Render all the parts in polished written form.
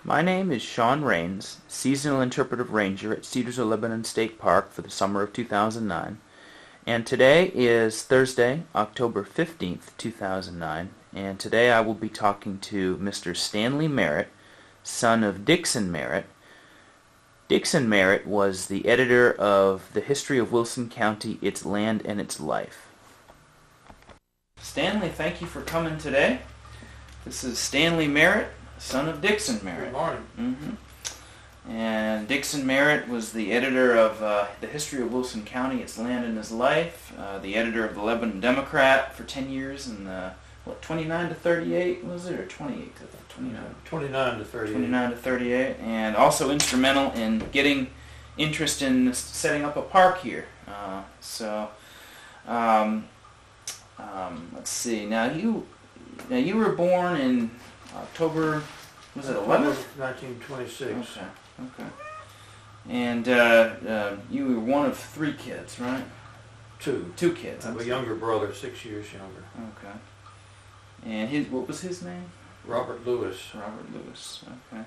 My name is Sean Rains, Seasonal Interpretive Ranger at Cedars of Lebanon State Park for the summer of 2009. And today is Thursday, October 15th, 2009. And today I will be talking to Mr. Stanley Merritt, son of Dixon Merritt. Dixon Merritt was the editor of The History of Wilson County, Its Land and Its Life. Stanley, thank you for coming today. This is Stanley Merritt, son of Dixon Merritt. Good morning. And Dixon Merritt was the editor of The History of Wilson County, Its Land and Its Life, the editor of the Lebanon Democrat for 10 years in the, 29 to 38 was it, or 28 to 29? 29 to 38. 29 to 38, and also instrumental in getting interest in setting up a park here. Let's see, now you were born in October, was it 11th? 1926. Okay. And you were one of three kids, right? Two. Two kids. I have a younger brother, 6 years younger. Okay. And what was his name? Robert Lewis. Robert Lewis. Okay.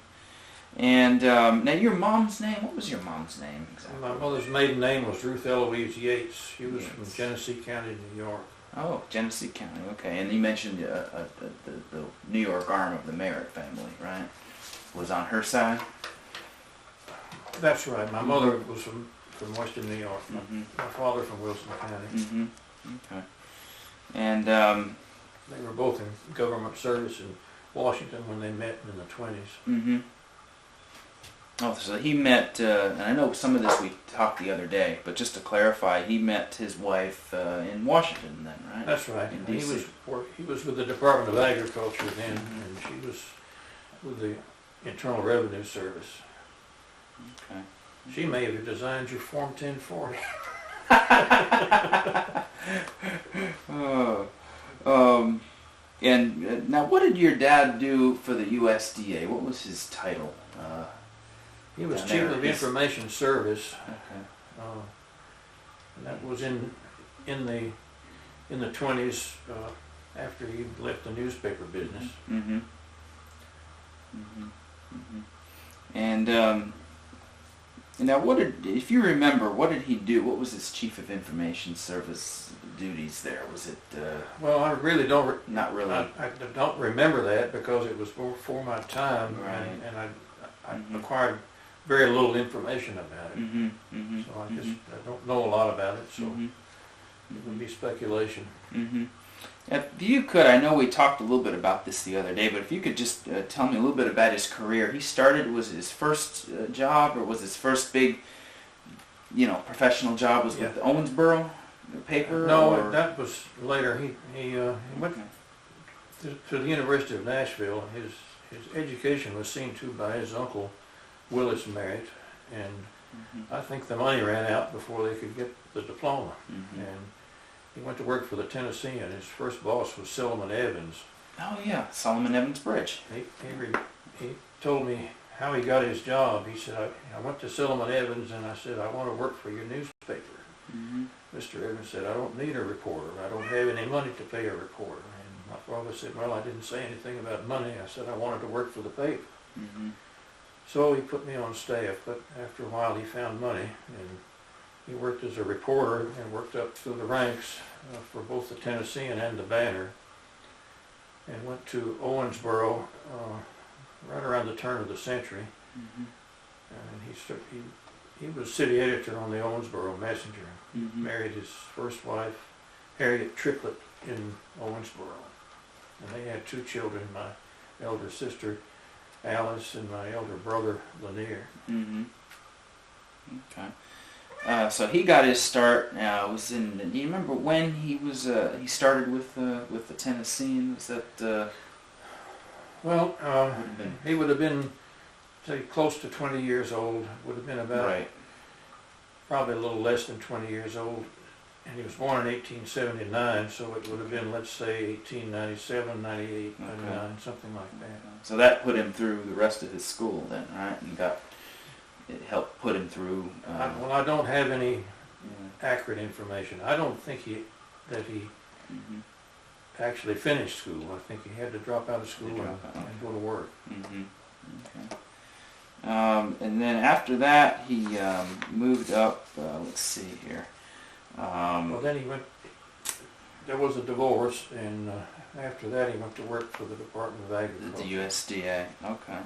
And now your mom's name. What was your mom's name exactly? My mother's maiden name was Ruth Eloise Yates. She was from Yates. Genesee County, New York. Oh, Genesee County. Okay. And you mentioned the New York arm of the Merritt family, right? Was on her side. That's right. My mother was from Western New York. My father from Wilson County. Okay. And They were both in government service in Washington when they met in the 20s. Oh, so he met, and I know some of this we talked the other day, but just to clarify, he met his wife in Washington then, right? That's right. In He D.C. was with the Department of Agriculture then, and she was with the Internal Revenue Service. Okay. She may have designed your Form 1040. And now, what did your dad do for the USDA? What was his title? He was down Chief there? of Information Service. Okay. And that was in the 20s after he left the newspaper business. And now, if you remember, what did he do? What was his Chief of Information Service duties there? Was it? Well, I really don't. Not really. I don't remember that because it was before my time, Right. and I acquired very little information about it. So I don't know a lot about it. So it would be speculation. If you could, I know we talked a little bit about this the other day, but if you could just tell me a little bit about his career. Was his first job, or was his first big, professional job was with the Owensboro paper? No, that was later. He went to the University of Nashville. His education was seen to by his uncle, Willis Merritt, and I think the money ran out before they could get the diploma. And he went to work for the Tennessean. His first boss was Solomon Evans. Oh yeah, Solomon Evans Bridge. He told me how he got his job. He said, I went to Solomon Evans and I said, I want to work for your newspaper. Mr. Evans said, I don't need a reporter. I don't have any money to pay a reporter. And my father said, well, I didn't say anything about money. I said I wanted to work for the paper. So he put me on staff, but after a while he found money, and he worked as a reporter and worked up through the ranks for both the Tennessean and the Banner, and went to Owensboro right around the turn of the century. And he was city editor on the Owensboro Messenger. Married his first wife, Harriet Triplett, in Owensboro, and they had two children, my elder sister Alice and my elder brother Lanier. Okay. So he got his start. Do you remember when he started with the Tennessean? Was that? Well, he would have been, say, close to 20 years old. Would have been about probably a little less than 20 years old. And he was born in 1879, so it would have been, let's say, 1897, 98, 99, something like that. So that put him through the rest of his school then, right? And it helped put him through. Well, I don't have any accurate information. I don't think he actually finished school. I think he had to drop out of school and go to work. Okay. And then after that, he moved up. Let's see here. Well, then he went. There was a divorce, and after that, he went to work for the Department of Agriculture. The USDA. Okay.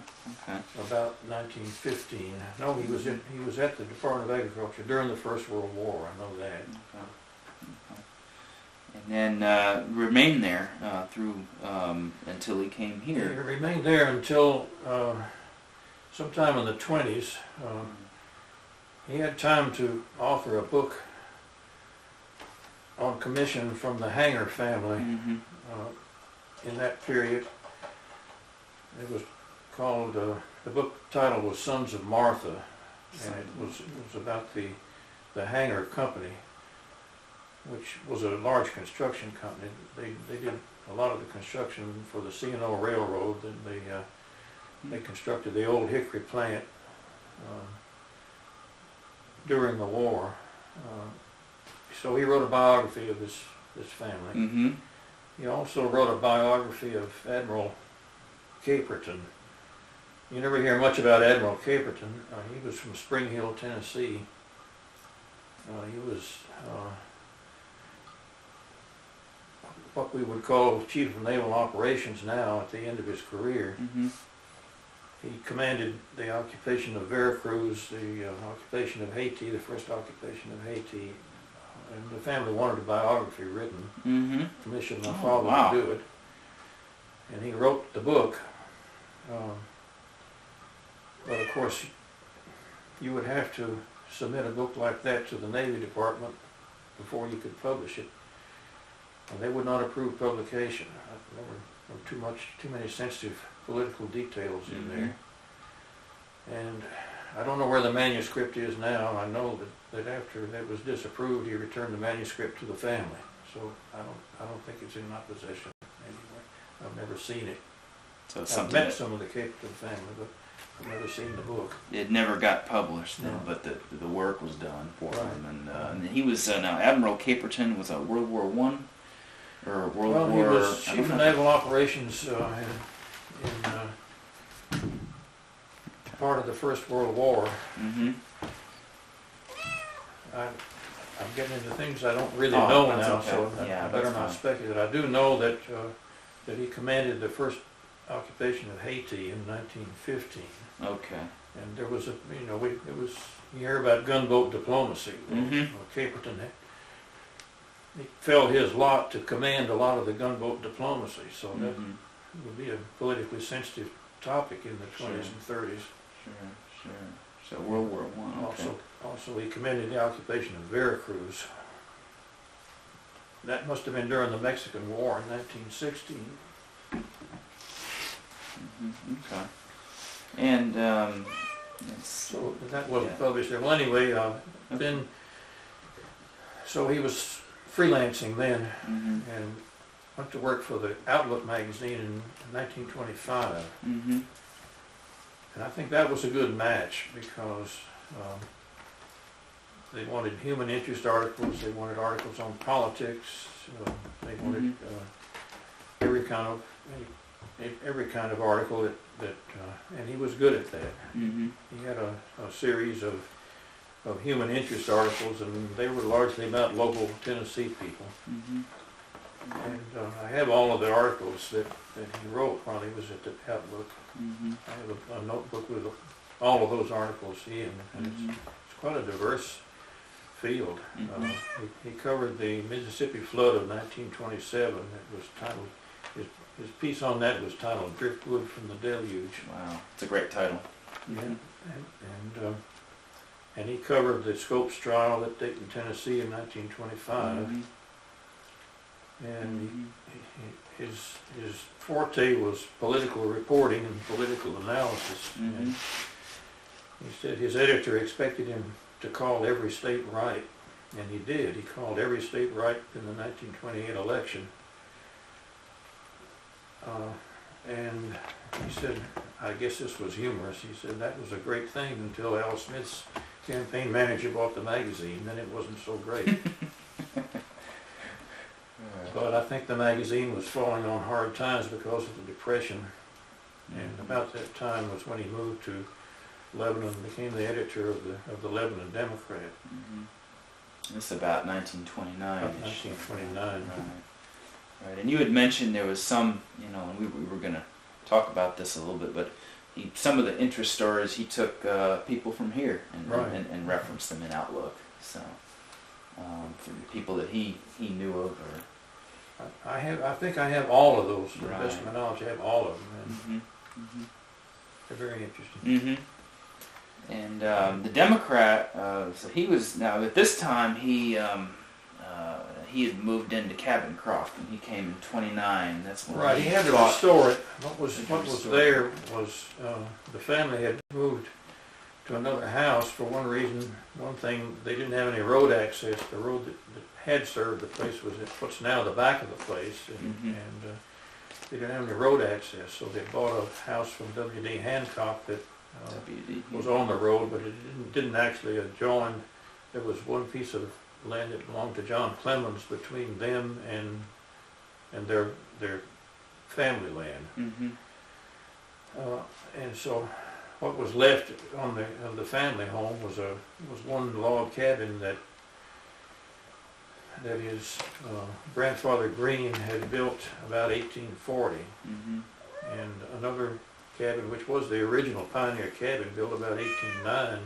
Okay. About 1915. No, he was at the Department of Agriculture during the First World War. I know that. Okay. Okay. And then remained there through until he came here. He remained there until sometime in the 20s. He had time to author a book on commission from the Hanger family. Mm-hmm. In that period. It was called, the book title was Sons of Martha, and it was about the Hanger Company, which was a large construction company. They did a lot of the construction for the C&O Railroad, and they constructed the old Hickory plant during the war. So he wrote a biography of this family. Mm-hmm. He also wrote a biography of Admiral Caperton. You never hear much about Admiral Caperton. He was from Spring Hill, Tennessee. He was what we would call Chief of Naval Operations now at the end of his career. Mm-hmm. He commanded the occupation of Veracruz, the occupation of Haiti, the first occupation of Haiti. And the family wanted a biography written, Mm-hmm. commissioned my father to do it. And he wrote the book. But of course, you would have to submit a book like that to the Navy Department before you could publish it. And they would not approve publication. There were too many sensitive political details in there. And I don't know where the manuscript is now. I know that after that was disapproved, he returned the manuscript to the family. So I don't think it's in my possession anyway. I've never seen it. So I've met some of the Caperton family, but I've never seen the book. It never got published then, No. but the work was done for Right. him. And he was now Admiral Caperton was a World War I or World Well, War. he was Chief of Naval Operations in part of the First World War. Mm-hmm. I'm getting into things I don't really Oh, know that's now, okay. so Yeah, I better that's not fine. speculate. I do know that he commanded the first occupation of Haiti in 1915, Okay. and there was you hear about gunboat diplomacy. Mhm. Caperton, it fell his lot to command a lot of the gunboat diplomacy, so that Mm-hmm. would be a politically sensitive topic in the 20s Sure. and 30s. Sure. So World War I. Okay. Also, he commanded the occupation of Veracruz. That must have been during the Mexican War in 1916. Mm-hmm. Okay. And So that wasn't Yeah. published there. Well, anyway, then, so he was freelancing then Mm-hmm. and went to work for the Outlook magazine in 1925. Mm-hmm. And I think that was a good match because they wanted human interest articles, they wanted articles on politics, they wanted every kind of article that and he was good at that. Mm-hmm. He had a series of human interest articles, and they were largely about local Tennessee people. Mm-hmm. And I have all of the articles that he wrote while he was at the Outlook. Mm-hmm. I have a notebook with all of those articles in, and Mhm. it's quite a diverse field. Mhm. He covered the Mississippi flood of 1927. It was titled, his piece on that was titled "Driftwood from the Deluge." Wow, it's a great title. Yeah, and he covered the Scopes trial at Dixon, Tennessee in 1925. Mhm. And his forte was political reporting and political analysis. Mhm. And he said his editor expected him to call every state right, and he did. He called every state right in the 1928 election. And he said, I guess this was humorous, he said that was a great thing until Al Smith's campaign manager bought the magazine, then it wasn't so great. But I think the magazine was falling on hard times because of the Depression. And about that time was when he moved to Lebanon, became the editor of the Lebanon Democrat. This is about 1929. About 1929. Right. And you had mentioned there was some, and we were going to talk about this a little bit, but some of the interest stories, he took people from here and referenced them in Outlook. So, for the people that he knew of, or I think I have all of those. To the best of my knowledge, I have all of them. They're very interesting. And the Democrat, so he was, now at this time he had moved into Cabin Croft, and he came in 29. That's when he had to restore it. What was there was the family had moved to another house for one reason. One thing, they didn't have any road access. The road that had served the place was at what's now the back of the place, and they didn't have any road access. So they bought a house from W.D. Hancock that was on the road, but it didn't actually adjoin. There was one piece of land that belonged to John Clemens between them and their family land. And so what was left of the family home was one log cabin that his grandfather Green had built about 1840, and another cabin, which was the original pioneer cabin, built about 1809.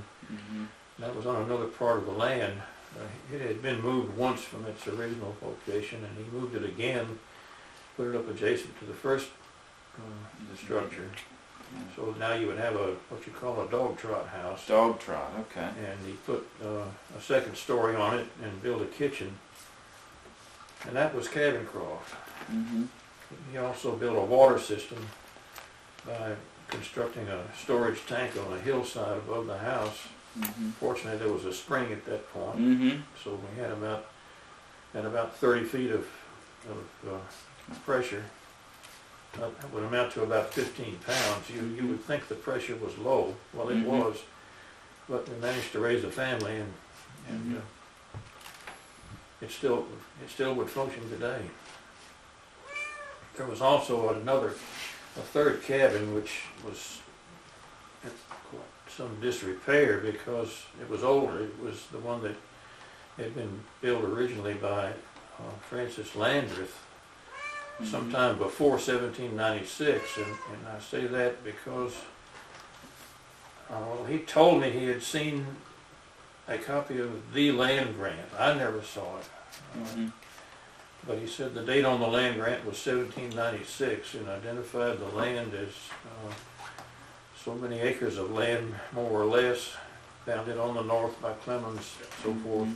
That was on another part of the land. It had been moved once from its original location, and he moved it again, put it up adjacent to the first structure. So now you would have what you call a dog trot house. Dog trot, okay. And he put a second story on it and built a kitchen. And that was Cabin Croft. He also built a water system by constructing a storage tank on a hillside above the house. Fortunately, there was a spring at that point, so we had about 30 feet of pressure. That would amount to about 15 pounds. You would think the pressure was low. Well, it was, but we managed to raise a family, and it still would function today. There was also a third cabin, which was in some disrepair because it was older. It was the one that had been built originally by Francis Landreth sometime before 1796, and I say that because he told me he had seen a copy of the land grant. I never saw it. But he said the date on the land grant was 1796 and identified the land as so many acres of land, more or less, bounded on the north by Clemens, so forth,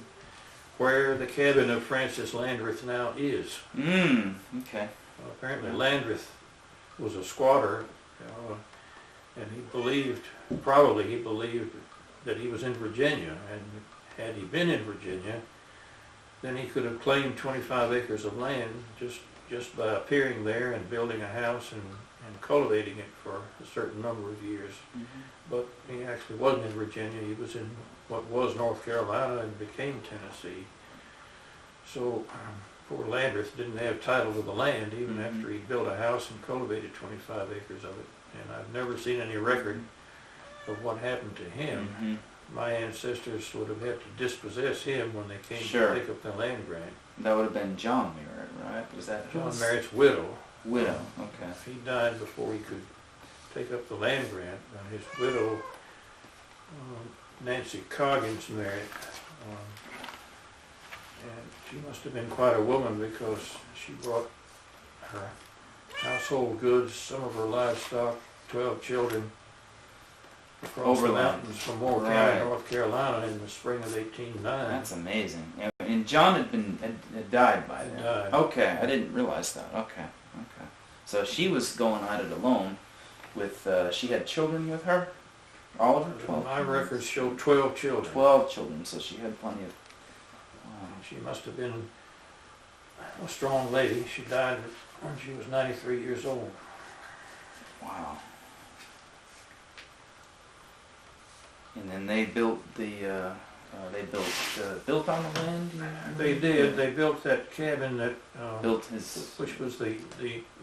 where the cabin of Francis Landreth now is. Okay. Apparently Landreth was a squatter, and he probably believed that he was in Virginia, and had he been in Virginia, then he could have claimed 25 acres of land just by appearing there and building a house and cultivating it for a certain number of years. But he actually wasn't in Virginia. He was in what was North Carolina and became Tennessee. So poor Landreth didn't have title to the land even after he built a house and cultivated 25 acres of it. And I've never seen any record of what happened to him. My ancestors would have had to dispossess him when they came to pick up the land grant. That would have been John Merritt, right? Was that John Merritt's widow? Widow, okay. He died before he could take up the land grant. His widow, Nancy Coggins Merritt, and she must have been quite a woman because she brought her household goods, some of her livestock, 12 children, across the mountains from Moore County, North Carolina in the spring of 1809. That's amazing. And John had died by then. Died. Okay, I didn't realize that. Okay. So she was going at it alone with, she had children with her? All of her? 12? My records show 12 children. 12 children, so she had plenty of... She must have been a strong lady. She died when she was 93 years old. Wow. And then they built the They built on the land? They did. They built that cabin that, Built his... which was the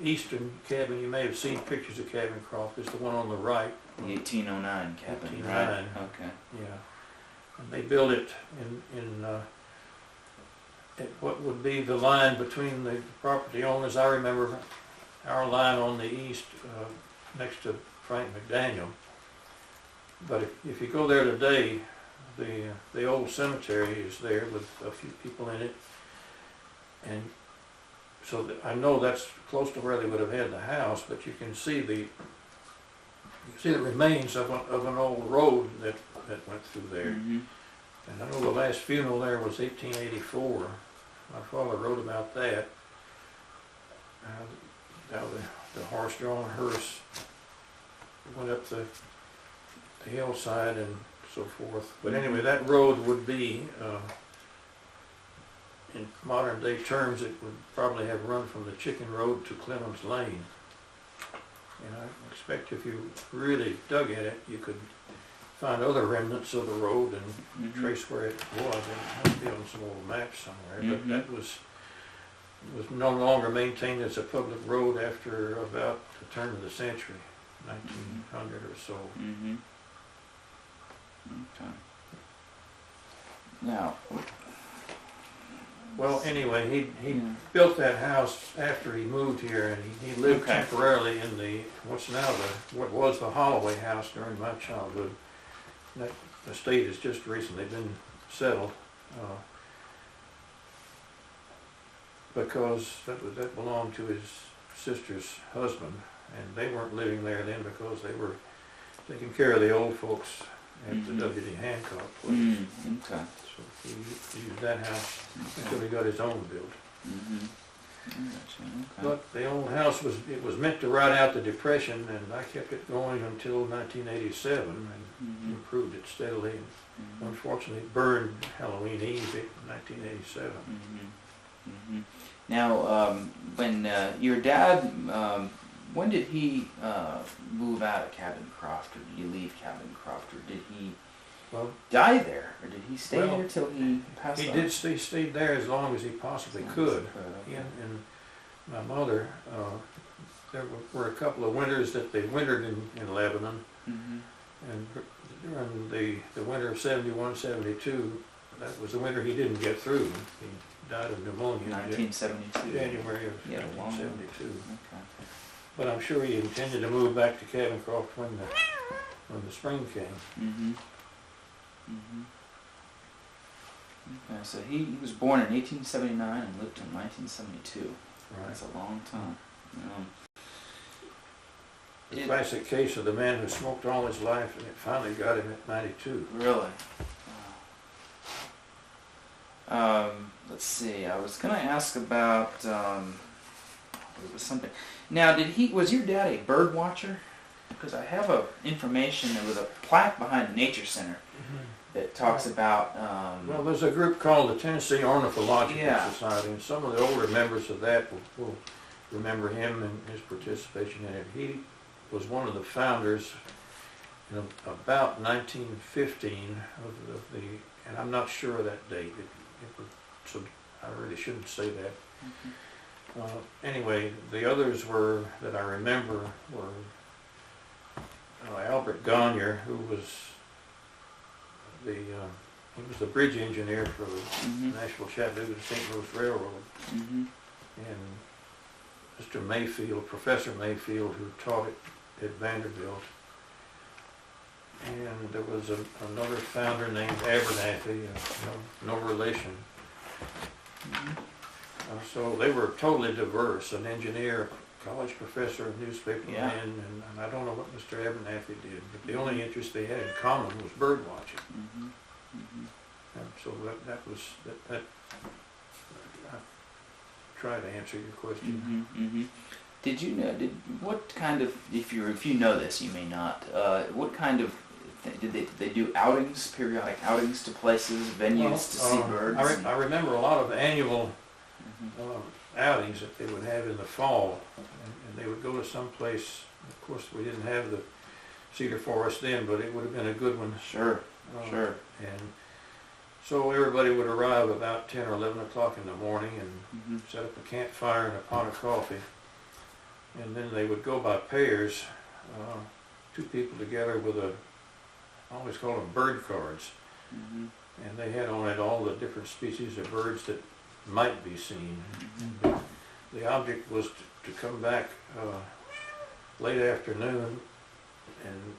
eastern cabin. You may have seen pictures of Cabin Croft. It's the one on the right. The 1809 cabin, 1809. right? Okay. Yeah. And they built it in at what would be the line between the property owners. I remember our line on the east, next to Frank McDaniel. But if you go there today, the old cemetery is there with a few people in it, and so I know that's close to where they would have had the house. But you can see the remains of an old road that went through there. Mm-hmm. And I know the last funeral there was 1884. My father wrote about that. How the horse-drawn hearse went up the hillside and so forth. But anyway, that road would be, in modern day terms, it would probably have run from the Chicken Road to Clemens Lane. And I expect if you really dug at it, you could find other remnants of the road and trace where it was. It must be on some old maps somewhere. But that was no longer maintained as a public road after about the turn of the century, 1900 or so. Mm-hmm. Okay. Now, well, anyway, he built that house after he moved here, and he lived temporarily in what was the Holloway house during my childhood. That estate has just recently been settled, because that belonged to his sister's husband, and they weren't living there then because they were taking care of the old folks at the W.D. Hancock place. Okay. So he used that house until he got his own built. Okay. But the old house was meant to ride out the Depression, and I kept it going until 1987 and improved it steadily. And unfortunately, it burned Halloween Eve in 1987. Now, when your dad, when did he move out of Cabin Croft, or did he leave Cabin Croft, or did he die there, or did he stay there till he passed on? He did stayed there as long as he possibly could. He and my mother, there were a couple of winters that they wintered in Lebanon, and during the winter of 71, 72, that was the winter he didn't get through. He died of pneumonia 1972. January of 1972. Okay. But I'm sure he intended to move back to Cabin Croft when the spring came. Okay, so he was born in 1879 and lived till 1972. Right. That's a long time. The classic case of the man who smoked all his life, and it finally got him at 92. Really? Let's see. I was going to ask about it was something. Now, was your dad a bird watcher? Because I have information. There was a plaque behind the Nature Center that talks about. Well, there's a group called the Tennessee Ornithological Yeah. Society, and some of the older members of that will remember him and his participation in it. He was one of the founders in about 1915 of the, and I'm not sure of that date. So I really shouldn't say that. Anyway, the others that I remember were Albert Gonier, who was he was the bridge engineer for the Nashville Chattanooga St. Louis Railroad, and Mr. Mayfield, Professor Mayfield, who taught at Vanderbilt, and there was another founder named Abernathy, no relation. So they were totally diverse, an engineer, college professor, a newspaperman, and I don't know what Mr. Abernathy did, but the only interest they had in common was bird watching. And so that was I try to answer your question. Did you know? What kind of, if you know this, you may not. What kind of did they do outings, periodic outings to places, venues to see birds? I remember a lot of annual outings that they would have in the fall, and they would go to some place. Of course, we didn't have the cedar forest then, but it would have been a good one. Sure. And So everybody would arrive about 10 or 11 o'clock in the morning and set up a campfire and a pot of coffee. And then they would go by pairs, two people together with I always call them bird cards. And they had on it all the different species of birds that might be seen. The object was to come back late afternoon, and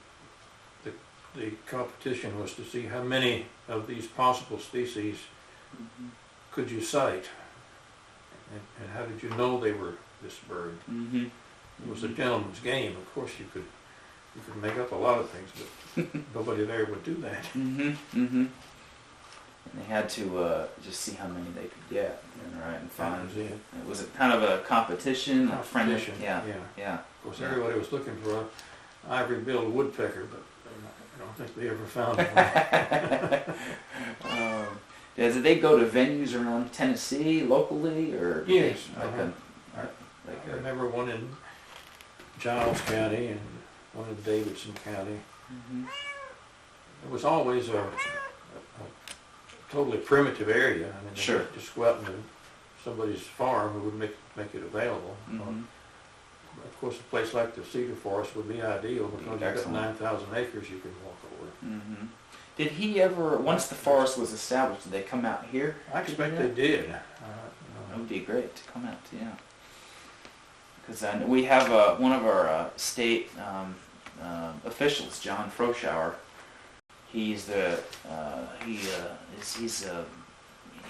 the competition was to see how many of these possible species could you cite, and how did you know they were this bird. It was a gentleman's game. Of course, you could make up a lot of things, but nobody there would do that. And they had to just see how many they could get, and find. That was it. Was it kind of a competition? Competition, Yeah. Of course, everybody was looking for an ivory-billed woodpecker, but I don't think they ever found one. Did they go to venues around Tennessee, locally, or? Yes. I remember one in Giles County and one in Davidson County. It was always a totally primitive area. I mean, sure. Just go out into somebody's farm who would make it available. Of course, a place like the Cedar Forest would be ideal because you've got 9,000 acres you can walk over. Did he ever, once the forest was established, did they come out here? I expect they did. It would be great to come out, because we have one of our state officials, John Froschauer. He's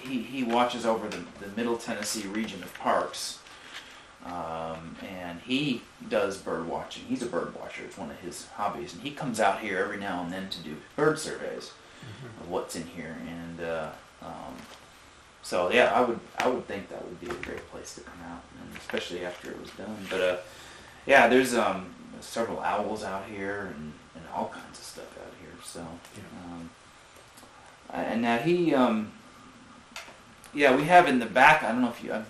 he watches over the Middle Tennessee region of parks, and he does bird watching. He's a bird watcher. It's one of his hobbies, and he comes out here every now and then to do bird surveys of what's in here. And so yeah, I would think that would be a great place to come out, and especially after it was done. But yeah, there's several owls out here and all kinds of stuff out here. So and now he yeah, we have in the back, I don't know if you, I'm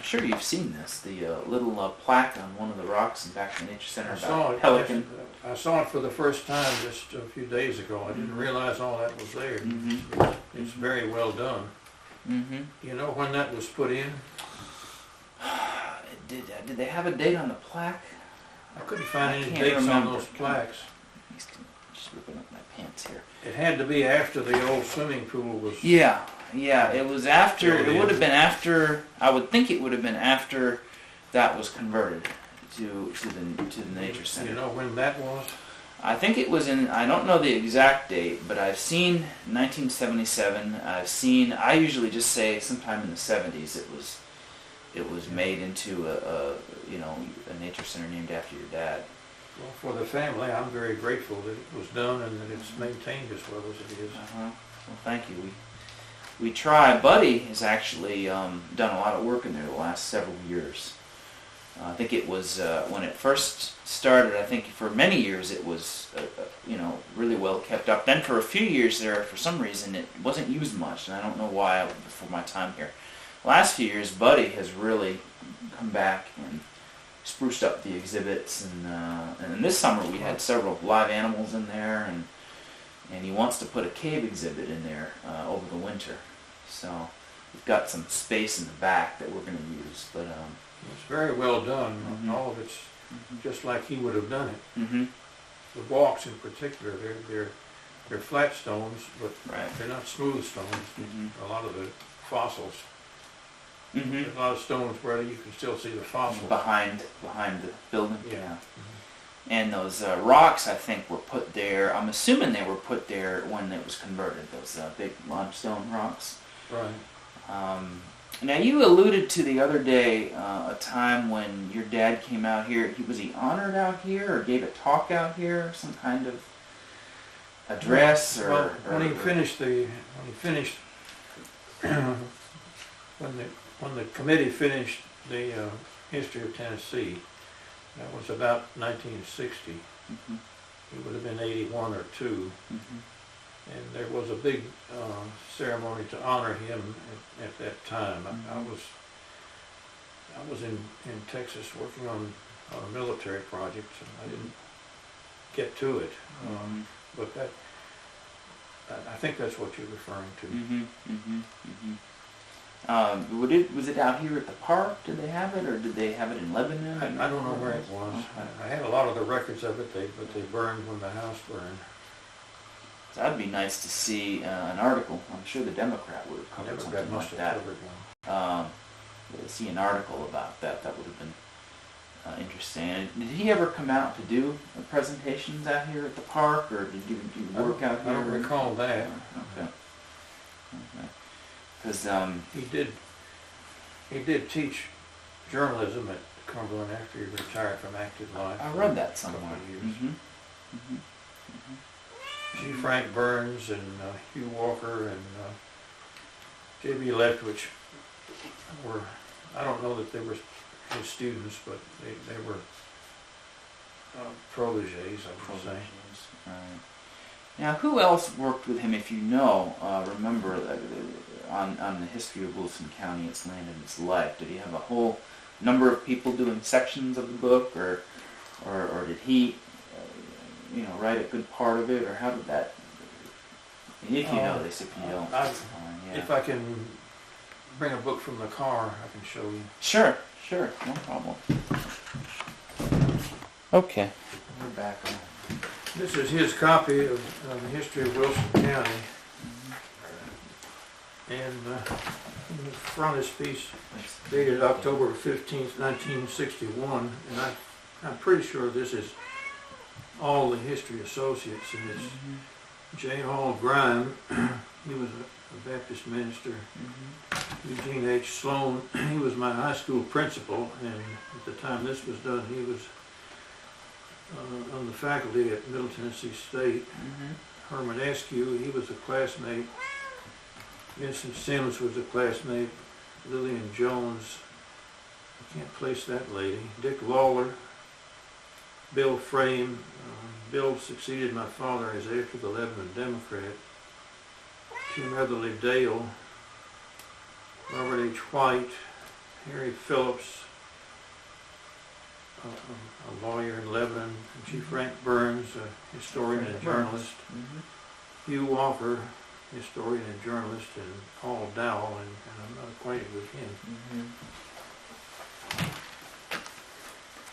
sure you've seen this, the little plaque on one of the rocks in back in the Nature Center about pelican. I saw it for the first time just a few days ago. I didn't realize all that was there. It's very well done. You know when that was put in? Did they have a date on the plaque? I couldn't find any dates on those plaques. Just ripping up my pants here. It had to be after the old swimming pool was... Yeah, it was after, it would have been after, I would think it would have been after that was converted to the Nature Center. You know when that was? I think it was in, I don't know the exact date, but I've seen 1977, I usually just say sometime in the 70s it was made into a nature center named after your dad. Well, for the family, I'm very grateful that it was done and that it's maintained as well as it is. Well, thank you. We try. Buddy has actually done a lot of work in there the last several years. I think it was when it first started. I think for many years it was really well kept up. Then for a few years there, for some reason, it wasn't used much, and I don't know why before my time here. Last few years, Buddy has really come back and spruced up the exhibits, and this summer we had several live animals in there, and he wants to put a cave exhibit in there over the winter. So we've got some space in the back that we're going to use, but it's very well done. All of it's just like he would have done it. The walks in particular, they're flat stones, but they're not smooth stones. A lot of the fossils. There's a lot of stones where you can still see the fossils behind the building. Yeah. And those rocks, I think, were put there. I'm assuming they were put there when it was converted. Those big limestone rocks. Right. Now you alluded to the other day a time when your dad came out here. Was he honored out here, or gave a talk out here, some kind of address, or when he finished when the committee finished the history of Tennessee, that was about 1960. He would have been 81 or 2. And there was a big ceremony to honor him at that time. I was in Texas working on a military project, and I didn't get to it. But I think that's what you're referring to. Was it out here at the park? Did they have it, or did they have it in Lebanon? I don't know where it was. Okay. I had a lot of the records of it, but they burned when the house burned. So that'd be nice to see an article. I'm sure the Democrat would have covered Democrat something must like have that. covered one. See an article about that. That would have been interesting. And did he ever come out to do presentations out here at the park, or did you work out here? I don't recall that. Okay. Because he did teach journalism at Cumberland after he retired from active life. I read that somewhere. A couple of years. G. Frank Burns and Hugh Walker and J.B. Leftwich were, I don't know that they were his students, but they were proteges, I would say. Right. Now, who else worked with him, if you know, remember, on the history of Wilson County, its land and its life? Did he have a whole number of people doing sections of the book, or did he, write a good part of it, or how did that? If you know this, if you don't, yeah. If I can bring a book from the car, I can show you. Sure, no problem. Okay, we're back on. This is his copy of the history of Wilson County. And in the frontispiece dated October 15th, 1961, and I'm pretty sure this is all the history associates, and it's J. Hall Grime, he was a Baptist minister. Eugene H. Sloan, he was my high school principal, and at the time this was done, he was on the faculty at Middle Tennessee State. Herman Eskew, he was a classmate. Vincent Sims was a classmate. Lillian Jones, I can't place that lady. Dick Lawler, Bill Frame. Bill succeeded my father as heir to the Lebanon Democrat. Tim Etherly Dale, Robert H. White, Harry Phillips, a lawyer in Lebanon, G. Frank Burns, a historian and journalist, Hugh Walker, historian and journalist, and Paul Dowell, and I'm not acquainted with him.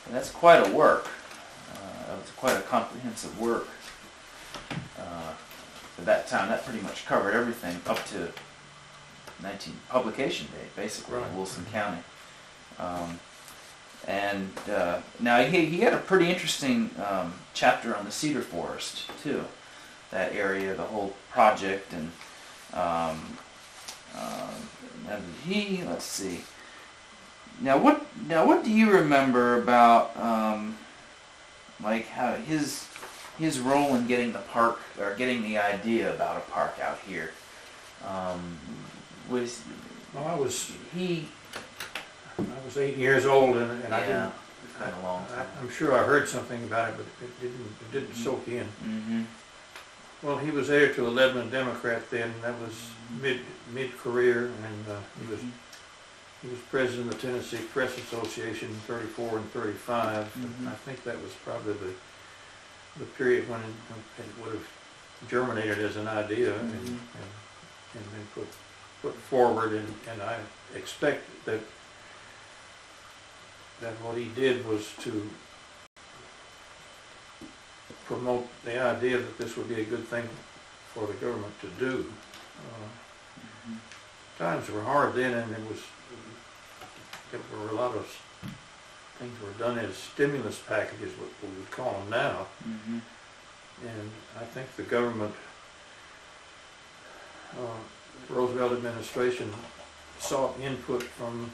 And that's quite a work. It's quite a comprehensive work. At that time, that pretty much covered everything up to publication date, basically, in Wilson County. And now he had a pretty interesting chapter on the cedar forest too, that area, the whole project, and let's see. Now what do you remember about like how his role in getting the park, or getting the idea about a park out here? I was 8 years old, and I didn't. Kind of long time. I'm sure I heard something about it, but it didn't soak in. Well, he was heir to the Lebanon Democrat then. That was mid-career, and he was president of the Tennessee Press Association in 34 and 35. And I think that was probably the period when it would have germinated as an idea and been put forward. And I expect that what he did was to promote the idea that this would be a good thing for the government to do. Times were hard then, and there were a lot of things were done as stimulus packages, what we would call them now. And I think the government, Roosevelt administration, sought input from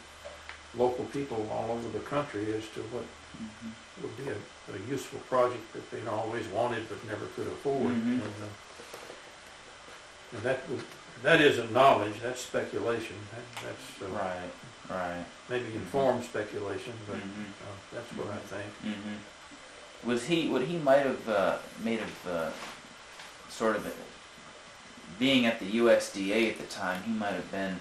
local people all over the country as to what would be a useful project that they'd always wanted but never could afford. And that isn't knowledge, that's speculation. That's right. Maybe informed speculation, but that's what I think. What he might have made of sort of being at the USDA at the time, he might have been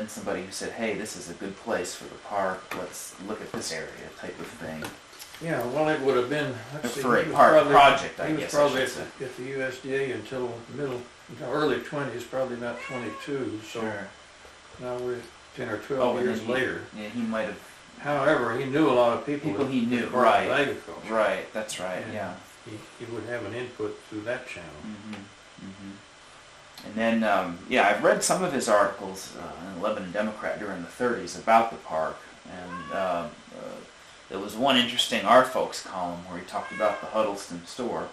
somebody who said, hey, this is a good place for the park, let's look at this area, type of thing. Yeah, well, it would have been, let's see, For a he was park probably- project, I he was guess I probably should say. at the USDA until early 20s, probably about 22, so Sure. now we're 10 or Oh, 12 and years then he- later. Yeah, he might have. However, he knew a lot of people. People he knew, as far as right. Agriculture. Right, that's right, And yeah. He would have an input through that channel. And then, yeah, I've read some of his articles in the Lebanon Democrat during the 30s about the park, and there was one interesting Our Folks column where he talked about the Huddleston store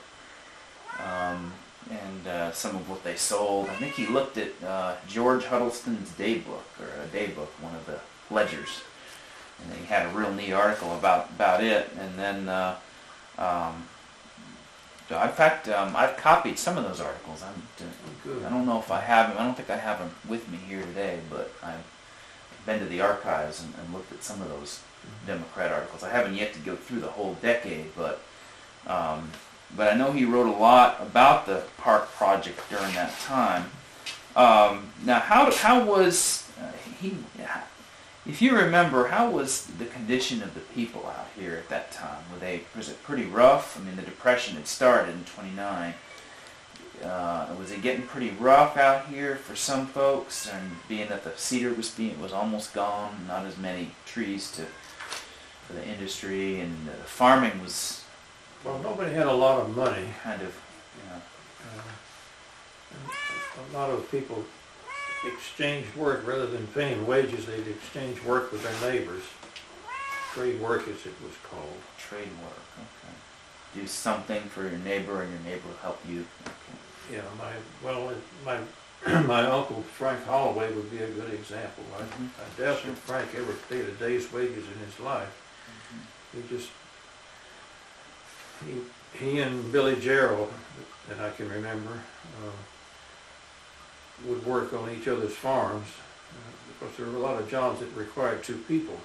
and some of what they sold. I think he looked at George Huddleston's daybook, or a daybook, one of the ledgers, and he had a real neat article about it. And then, in fact, I've copied some of those articles. Good. I don't know if I have them. I don't think I have them with me here today, but I've been to the archives and looked at some of those Democrat articles. I haven't yet to go through the whole decade, but I know he wrote a lot about the park project during that time. Now, how was he? If you remember, how was the condition of the people out here at that time? Was it pretty rough? I mean, the Depression had started in '29. Was it getting pretty rough out here for some folks? And being that the cedar was almost gone, not as many trees for the industry, and farming was Well, nobody had a lot of money. kind of, A lot of people exchanged work rather than paying wages. They'd exchange work with their neighbors. Trade work, as it was called. trade work. Okay. Do something for your neighbor, and your neighbor will help you. Okay. Yeah, my uncle Frank Holloway would be a good example. I doubt that Frank ever paid a day's wages in his life. He and Billy Gerald, that I can remember, would work on each other's farms because there were a lot of jobs that required two people.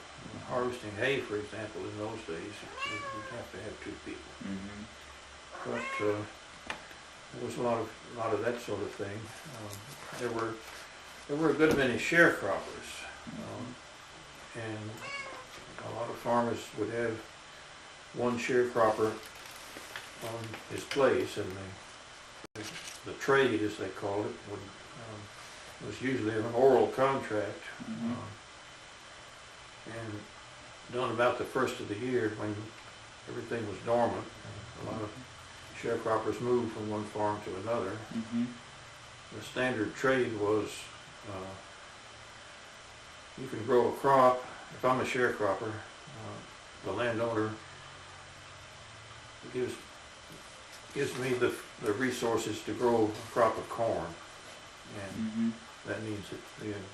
Harvesting hay, for example, in those days, you'd have to have two people. But there was a lot of that sort of thing. There were a good many sharecroppers, and a lot of farmers would have one sharecropper on his place, and the trade, as they called it, was usually an oral contract, and done about the first of the year when everything was dormant. A lot of sharecroppers moved from one farm to another. The standard trade was you can grow a crop. If I'm a sharecropper, the landowner gives me the resources to grow a crop of corn, and that means that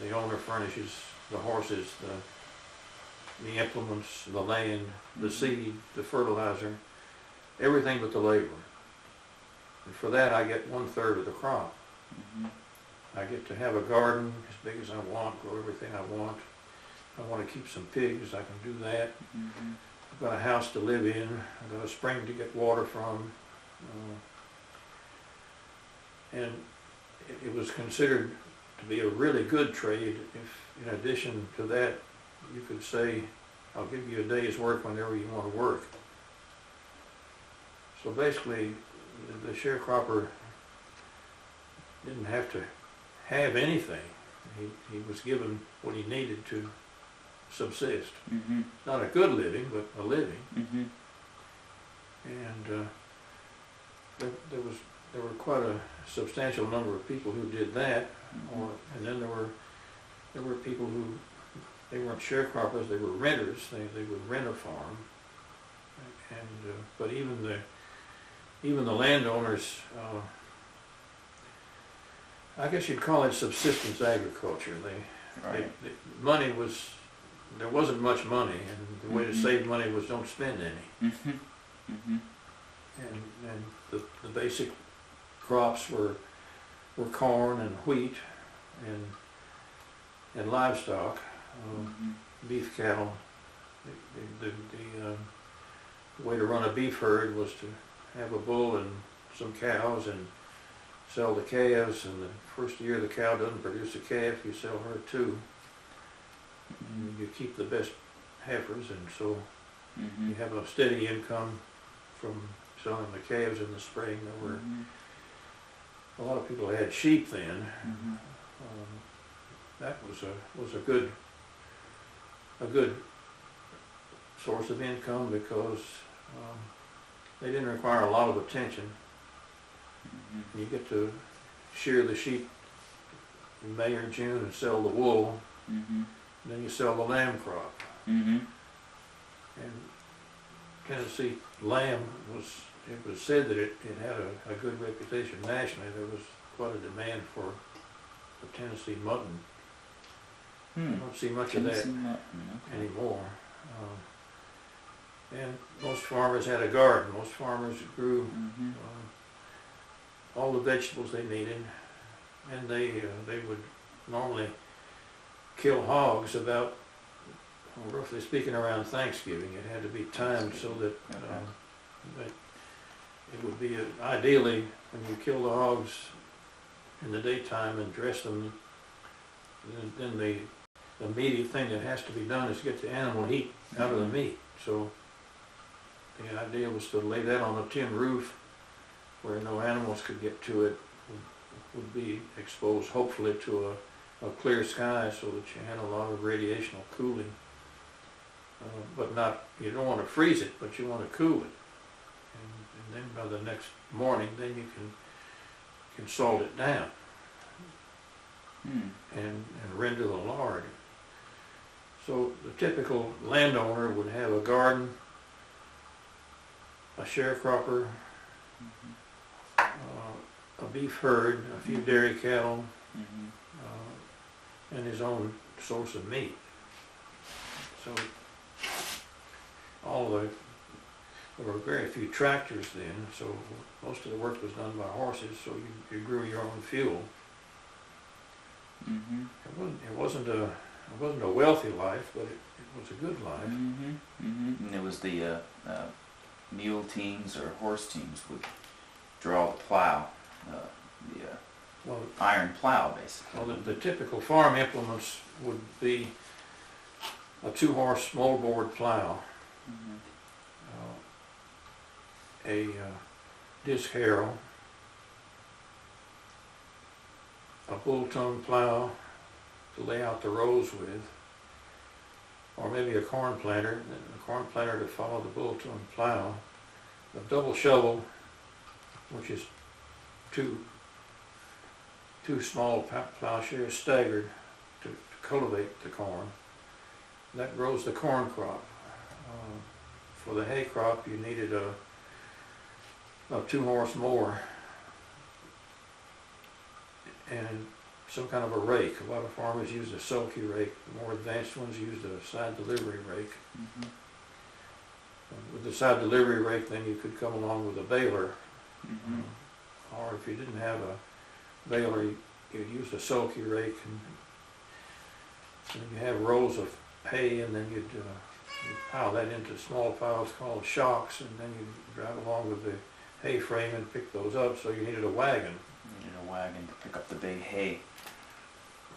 the owner furnishes the horses, the implements, the land, the seed, the fertilizer, everything but the labor. And for that I get 1/3 of the crop. I get to have a garden as big as I want, grow everything I want. If I want to keep some pigs, I can do that. I've got a house to live in. I've got a spring to get water from. And it was considered to be a really good trade if, in addition to that, you could say, I'll give you a day's work whenever you want to work. So basically, the sharecropper didn't have to have anything. He was given what he needed to subsist. Not a good living, but a living. And there were quite a substantial number of people who did that. And then there were people who, they weren't sharecroppers, they were renters. They would rent a farm. And but even the landowners, I guess you'd call it subsistence agriculture. Money was, there wasn't much money, and the way to save money was don't spend any. And the basic crops were corn and wheat and livestock, beef cattle. The way to run a beef herd was to have a bull and some cows and sell the calves, and the first year the cow doesn't produce a calf, you sell her too. And you keep the best heifers, and so Mm-hmm. You have a steady income from selling the calves in the spring. There were a lot of people had sheep then. Mm-hmm. That was a good source of income because they didn't require a lot of attention. Mm-hmm. You get to shear the sheep in May or June and sell the wool. Mm-hmm. Then you sell the lamb crop. Mm-hmm. And Tennessee lamb it was said that it had a good reputation nationally. There was quite a demand for Tennessee mutton. I don't see much of that Tennessee mutton, okay. anymore. And most farmers had a garden. Most farmers grew Mm-hmm. all the vegetables they needed, and they would normally kill hogs about, roughly speaking, around Thanksgiving. It had to be timed so that that it would be ideally when you kill the hogs in the daytime and dress them, then the immediate thing that has to be done is get the animal heat out of the meat. So the idea was to lay that on a tin roof where no animals could get to it, would be exposed hopefully to a clear sky so that you had a lot of radiational cooling. But not, you don't want to freeze it, but you want to cool it. And then by the next morning, then you can salt it down and render the lard. So the typical landowner would have a garden, a sharecropper, a beef herd, a few dairy cattle, and his own source of meat. So there were very few tractors then, so most of the work was done by horses, so you grew your own fuel. Mm-hmm. It wasn't a wealthy life, but it was a good life. Mm-hmm. Mm-hmm. And it was the mule teams or horse teams would draw the plow, the iron plow, basically. Well, the typical farm implements would be a 2-horse moldboard plow, a disc harrow, a bull-tongue plow to lay out the rows with, or maybe a corn planter to follow the bull-tongue plow, a double shovel, which is two small plowshares staggered to cultivate the corn. That grows the corn crop. For the hay crop, you needed a 2-horse mower and some kind of a rake. A lot of farmers used a sulky rake. The more advanced ones used a side delivery rake. Mm-hmm. With the side delivery rake, then you could come along with a baler. Mm-hmm. Or if you didn't have a baler, you'd use a sulky rake, and you have rolls of hay, and then you'd pile that into small piles called shocks, and then you'd drive along with the hay frame and pick those up, so you needed a wagon. You needed a wagon to pick up the big hay.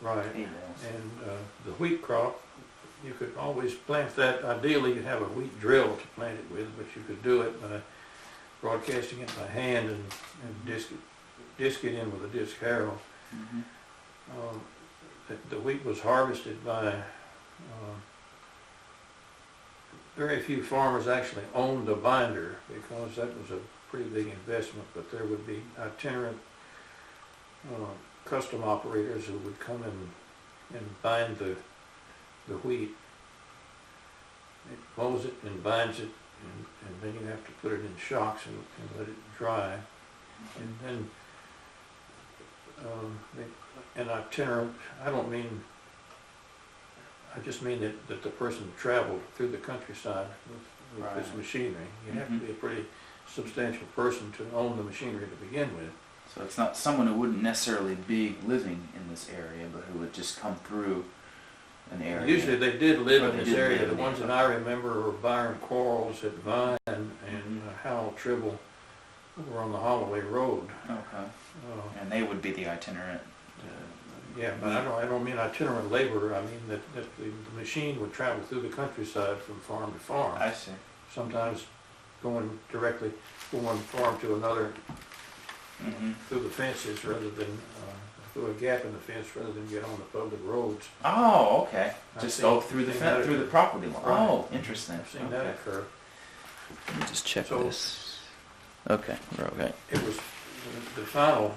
Right. Hay bales. And the wheat crop, you could always plant that. Ideally, you'd have a wheat drill to plant it with, but you could do it by broadcasting it by hand and disc it in with a disc harrow. Mm-hmm. The wheat was harvested by very few farmers actually owned a binder because that was a pretty big investment, but there would be itinerant custom operators who would come and bind the wheat. It mows it and binds it, and then you have to put it in shocks and let it dry. And then an itinerant, I just mean that the person traveled through the countryside with Right. this machinery. You have to be a pretty substantial person to own the machinery to begin with. So it's not someone who wouldn't necessarily be living in this area, but who would just come through an area. Usually they did live Or in they this did area. live The in ones it. that I remember were Byron Quarles at Vine and Howell Tribble over on the Holloway Road. Okay. And they would be the itinerant. Yeah, but I don't mean itinerant laborer. I mean that the machine would travel through the countryside from farm to farm. I see. sometimes going directly from one farm to another through the fences rather than through a gap in the fence rather than get on the public roads. Oh, okay. Just go through the through the property line. Right. Oh, interesting. I've seen that occur. Let me just check So- this. Okay, we're okay. It was, the final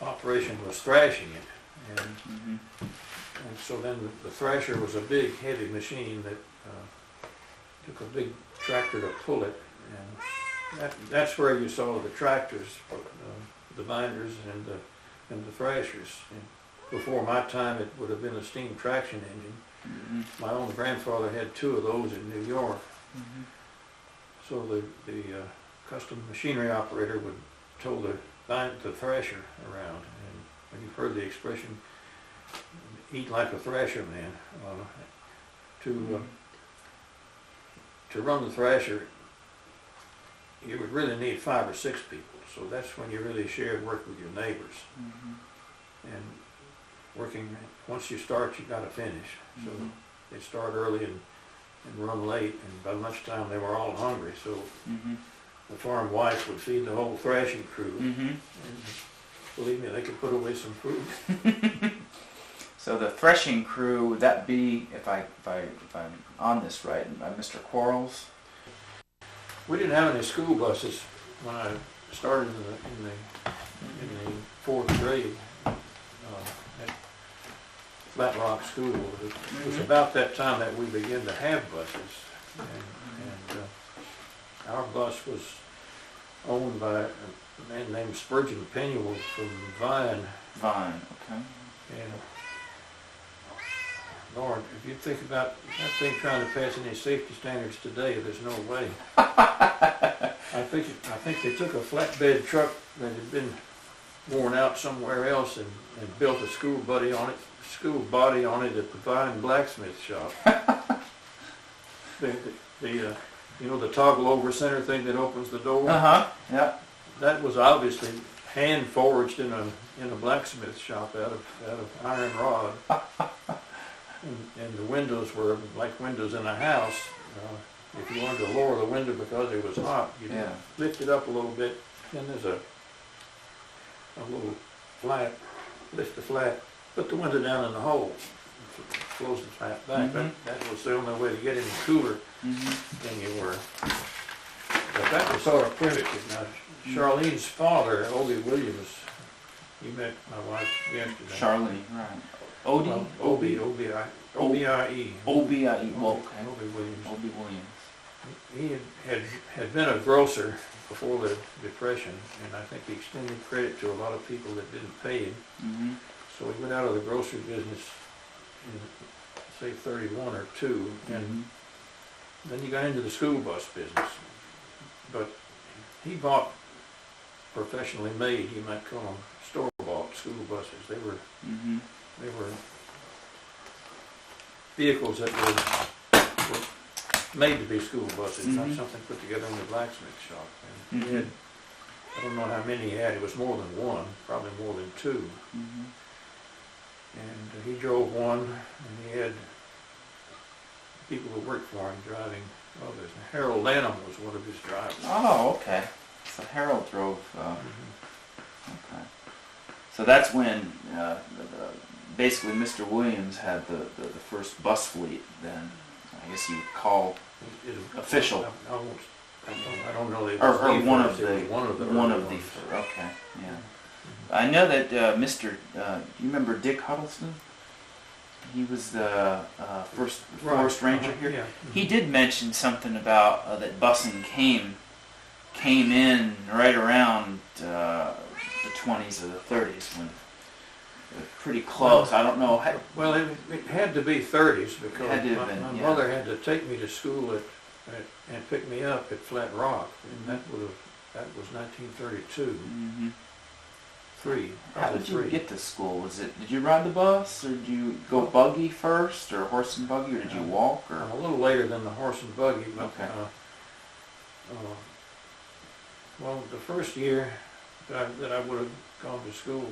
operation was thrashing it, and so then the thrasher was a big, heavy machine that took a big tractor to pull it, and that's where you saw the tractors, the binders and the thrashers. And before my time, it would have been a steam traction engine. My own grandfather had 2 of those in New York. So the custom machinery operator would tow the thrasher around, and you've heard the expression, eat like a thrasher man. To run the thrasher, you would really need 5 or 6 people, so that's when you really shared work with your neighbors. And working, once you start, you got to finish. So they start early and run late, and by lunchtime they were all hungry, so the farm wife would feed the whole thrashing crew. And believe me, they could put away some food. So the threshing crew, would that be, if I'm on this right, Mr. Quarles? We didn't have any school buses when I started in the 4th grade at Flat Rock School. It was about that time that we began to have buses, and our bus was owned by a man named Spurgeon Penuel from Vine. Vine, okay. And Lord, if you think about that thing trying to pass any safety standards today, there's no way. I think they took a flatbed truck that had been worn out somewhere else and built a school body on it at the Vine blacksmith shop. The toggle over center thing that opens the door. Yeah. That was obviously hand forged in a blacksmith shop out of iron rod. And the windows were like windows in a house. If you wanted to lower the window because it was hot, you lift it up a little bit. Then there's a little flat, lift the flat, put the window down in the hole, close the flat back. That was the only way to get any cooler than you were. But that was sort of primitive. Now, Charlene's father, Obie Williams, he met my wife yesterday. Charlene, right. Odie? Well, Obie, O-B-I-E. O-B-I-E, well, okay. Obie Williams. Obie Williams. He had been a grocer before the Depression, and I think he extended credit to a lot of people that didn't pay him. So he went out of the grocery business in, say, 31 or 2, and then he got into the school bus business. But he bought professionally made, you might call them store-bought school buses. They were vehicles that were made to be school buses, not something put together in the blacksmith shop. And he had, I don't know how many he had, it was more than one, probably more than 2. And he drove one, and he had people who worked for him driving others. Harold Lanham was one of his drivers. Oh, okay. So Harold drove, okay. So that's when basically Mr. Williams had the first bus fleet then, I guess you would call official. I don't know. Or one of the ones. okay, yeah. I know that Mr. Do you remember Dick Huddleston? He was the first forest ranger here. Yeah. He did mention something about that busing came in right around the 20s or the 30s when pretty close. I don't know. Well, it had to be 30s because my mother had to take me to school and pick me up at Flat Rock, and that was 1932. 3. How did you get to school? Did you ride the bus, or did you go buggy first, or horse and buggy, or did you walk? Or a little later than the horse and buggy, but okay. Well, the first year that I would have gone to school,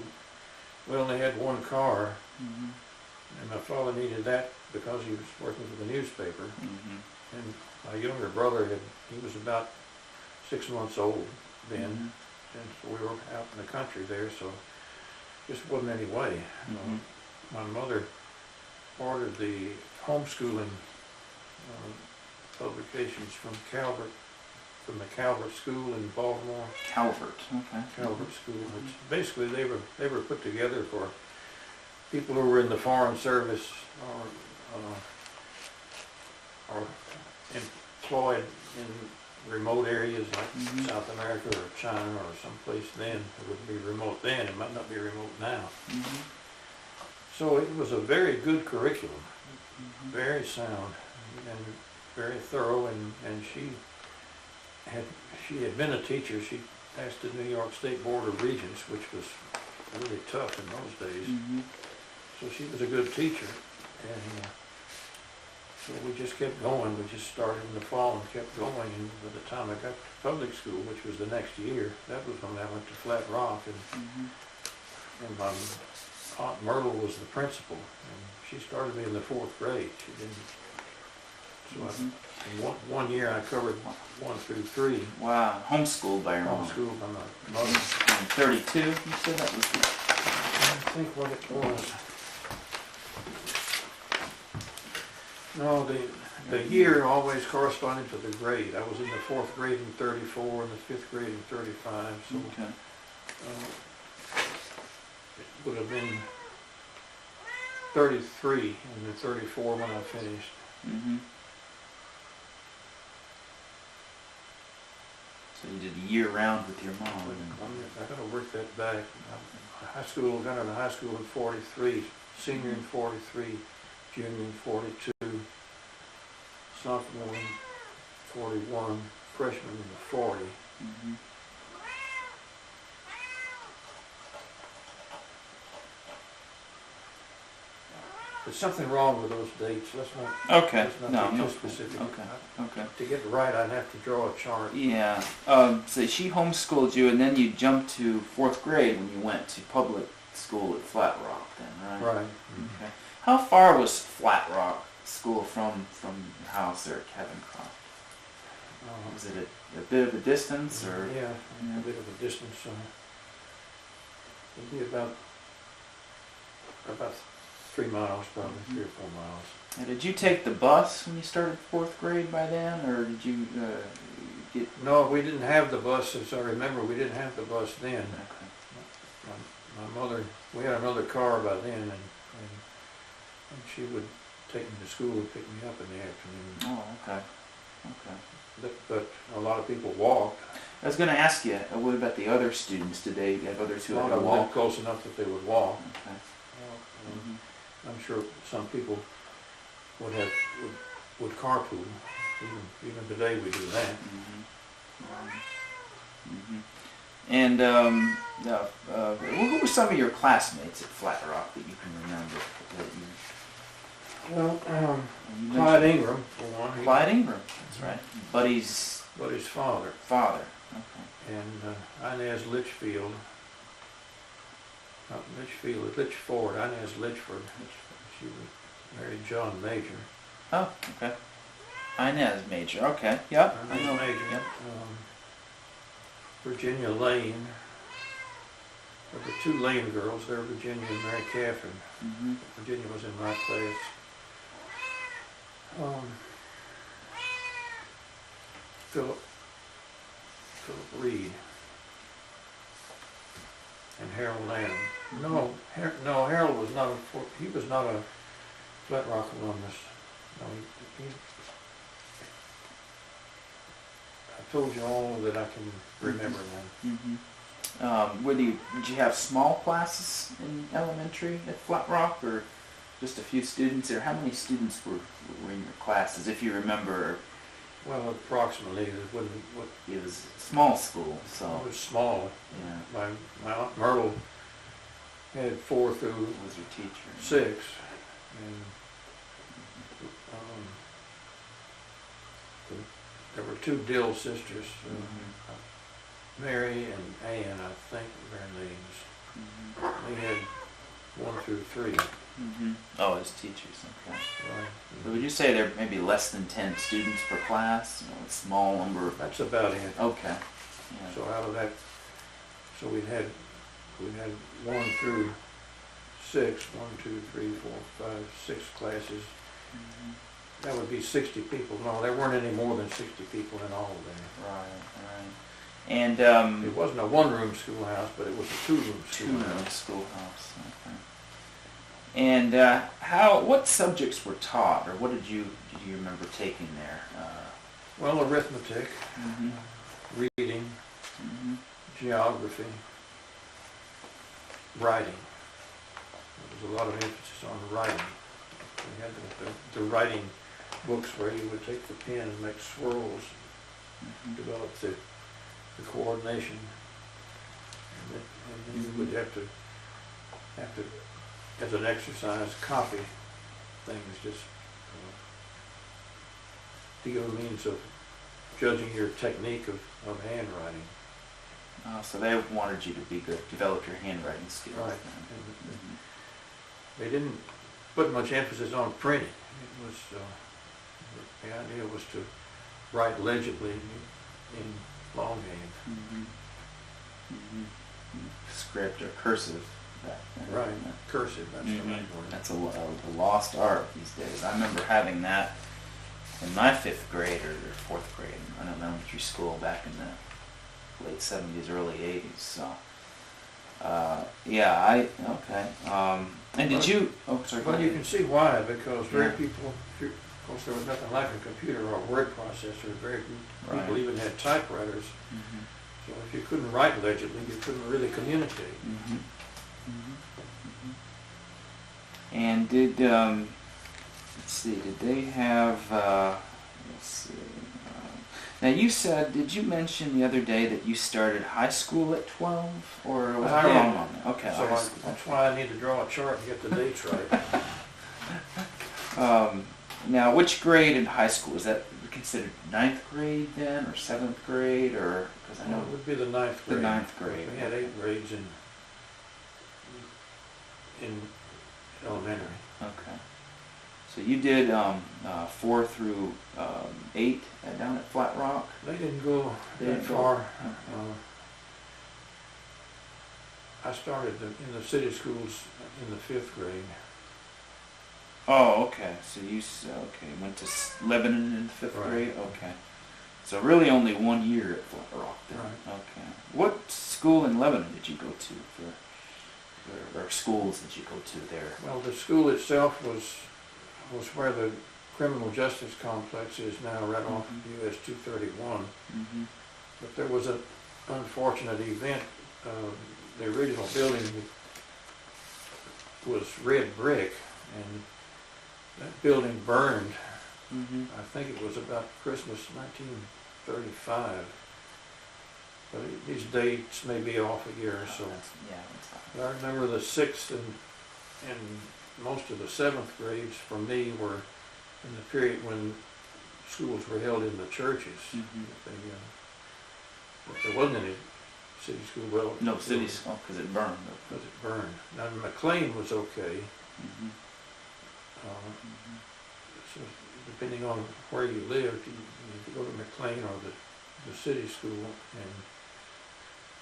we only had one car, and my father needed that because he was working for the newspaper. And my younger brother he was about 6 months old then, and so we were out in the country there, so just wasn't any way. My mother ordered the homeschooling publications from the Calvert School in Baltimore. Calvert, okay. Calvert School, which basically they were put together for people who were in the foreign service or employed in remote areas like South America or China or someplace then. It would be remote then, it might not be remote now. So it was a very good curriculum, very sound and very thorough, and she had been a teacher. She passed the New York State Board of Regents, which was really tough in those days. So she was a good teacher, and so we just kept going. We just started in the fall and kept going, and by the time I got to public school, which was the next year, that was when I went to Flat Rock, and my Aunt Myrtle was the principal, and she started me in the 4th grade. She didn't. So in one year I covered 1 through 3. Wow, homeschooled by your mom. Homeschooled by my mother. 32, you said that was I think what it was. No, the year always corresponded to the grade. I was in the 4th grade in 34 and the 5th grade in 35, so okay. It would have been 33 and the 34 when I finished. So you did a year round with your mom. I got to work that back. Got into high school in 43, senior in 43, junior in 42, sophomore in 41, freshman in 40. There's something wrong with those dates. Let's not be too specific. Okay. To get it right, I'd have to draw a chart. Yeah. So she homeschooled you, and then you jumped to 4th grade when you went to public school at Flat Rock. Then, right? Right. Okay. How far was Flat Rock school from your house there at Cavencroft? Was it a bit of a distance, or? Yeah, a bit of a distance. It'd be about 3 miles, probably 3 or 4 miles. And did you take the bus when you started 4th grade by then, or did you get? No, we didn't have the bus. As I remember, we didn't have the bus then. Okay. My mother, we had another car by then, and she would take me to school and pick me up in the afternoon. Oh, okay. But a lot of people walked. I was going to ask you, what about the other students? Did they have others who had to walk? Lived close enough that they would walk. Okay. I'm sure some people would carpool. Even today we do that. And who were some of your classmates at Flat Rock that you can remember? Well, Clyde Ingram, for one. Clyde Ingram, that's right. Buddy's father. Okay. And Inez Litchfield. Not Litchfield, Litchford. Inez Litchford. She married John Major. Oh, okay. Inez Major. Okay. Yep. I know. Major. Yep. Virginia Lane. There were 2 Lane girls. There were Virginia and Mary Catherine. Virginia was in my class. Philip Reed and Harold Lamb. No, Harold was not he was not a Flat Rock alumnus. No, I told you all that I can remember now. Did you have small classes in elementary at Flat Rock, or just a few students, or how many students were in your classes, if you remember? Well, approximately, It was a small school, so. It was small. Yeah. My Aunt Myrtle had 4 through Was your teacher? 6, and there were 2 Dill sisters, Mary and Ann, I think were their names. They had 1 through 3. Oh, as teachers, okay. Right. So would you say there may be less than 10 students per class? You know, a small number of... That's about it. Okay. Yeah. So out of that, so we had 1 through 6, 1, 2, 3, 4, 5, 6 classes. That would be 60 people. No, there weren't any more than 60 people in all there. Right. And It wasn't a one-room schoolhouse, but it was a two-room schoolhouse. two-room schoolhouse. Okay. And what subjects were taught, or what do you remember taking there? Well, arithmetic, reading, geography, writing. There was a lot of emphasis on writing. We had the writing books where you would take the pen and make swirls, develop the coordination, and then you would have to, as an exercise, copy things, just to give a means of judging your technique of handwriting. So they wanted you to be good, develop your handwriting skills. Right. They didn't put much emphasis on printing. It was the idea was to write legibly in longhand. Script or cursive. Right, cursive. That's the right word. That's a lost art these days. I remember having that in my 5th grade or 4th grade in an elementary school back in the late 70s, early 80s. So, okay. And did you? Oh, sorry. Well, you can see why, because very people. Of course, there was nothing like a computer or a word processor. Very few people even had typewriters. So if you couldn't write legibly, you couldn't really communicate. And did let's see? Did they have? Let's see. Now you said, did you mention the other day that you started high school at 12, or was I wrong on that? Okay. So that's why I need to draw a chart and get the dates right. Now, which grade in high school is that considered? 9th grade then, or 7th grade, or because I know it would be the 9th grade. The 9th grade. We had 8 grades in elementary. Okay. So you did 4 through 8 down at Flat Rock? They didn't go that far. I started in the city schools in the 5th grade. Oh, okay. So you went to Lebanon in the 5th grade? Okay. So really only 1 year at Flat Rock then? Right. Okay. What school in Lebanon did you go to or schools did you go to there? Well, the school itself was where the criminal justice complex is now, right off US 231. But there was an unfortunate event. The original building was red brick, and that building burned. I think it was about Christmas 1935. But these dates may be off a year or so. But I remember the 6th and most of the 7th grades for me were in the period when schools were held in the churches. There wasn't any city school. Well, no city school because it burned. Because it burned. Now McLean was okay. So depending on where you lived, you go to McLean or the city school, and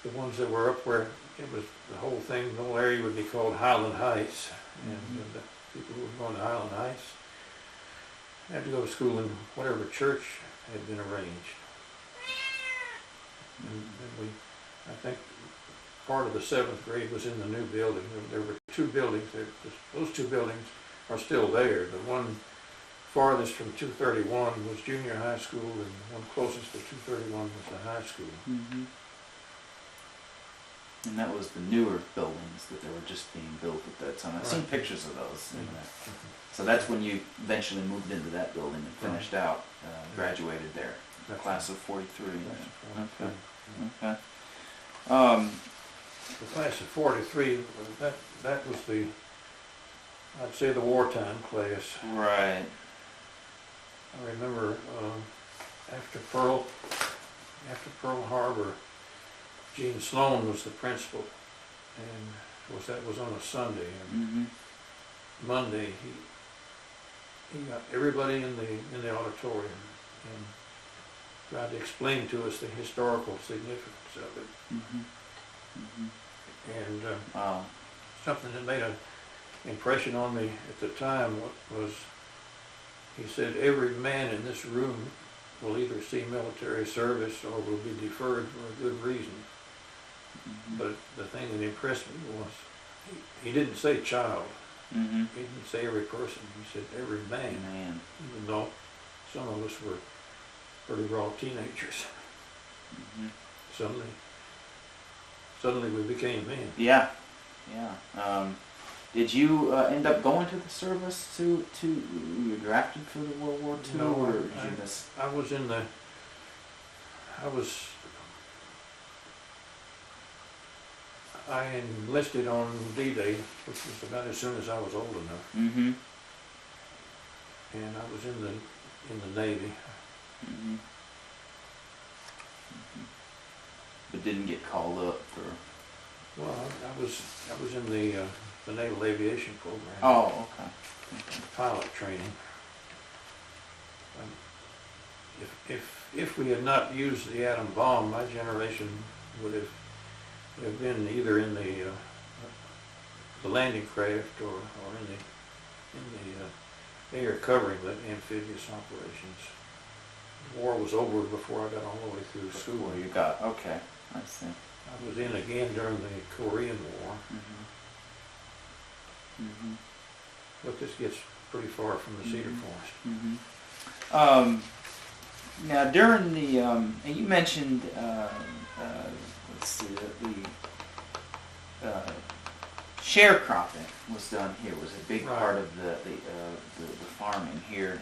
the ones that were up where it was the whole thing, the whole area would be called Highland Heights, and the people who were going to Highland Heights had to go to school in whatever church had been arranged. And I think part of the 7th grade was in the new building. There were 2 buildings. Those 2 buildings are still there. The one farthest from 231 was junior high school, and the one closest to 231 was the high school. And that was the newer buildings that they were just being built at that time. I've seen pictures of those. So that's when you eventually moved into that building and finished out, graduated there, the class of 43. Okay. Okay. The class of 43, that was I'd say the wartime class. Right. I remember after Pearl Harbor, Gene Sloan was the principal, and of course that was on a Sunday. And Monday, he got everybody in the auditorium and tried to explain to us the historical significance of it. Mm-hmm. Mm-hmm. And Wow. something that made an impression on me at the time was, he said, every man in this room will either see military service or will be deferred for a good reason. Mm-hmm. But the thing that impressed me was, he didn't say child. Mm-hmm. He didn't say every person. He said every man. Man. Even though some of us were pretty raw teenagers. Mm-hmm. Suddenly we became men. Yeah. Yeah. Did you end up going to the service you were drafted for the World War II? No, or did you miss? I enlisted on D-Day, which was about as soon as I was old enough, Mm-hmm. and I was in the Navy. Mm-hmm. Mm-hmm. But didn't get called up for. Well, I was in the Naval Aviation Program. Oh, okay. Pilot training. If we had not used the atom bomb, my generation would have been either in the landing craft or in the air covering the amphibious operations. The war was over before I got all the way through school. Before you got, okay, I see. I was in again during the Korean War. Mm-hmm. Mm-hmm. But this gets pretty far from the Cedar Forest. Mm-hmm. Now, during the, and you mentioned, let's see, the sharecropping was done here. Was a big Right. part of the farming here.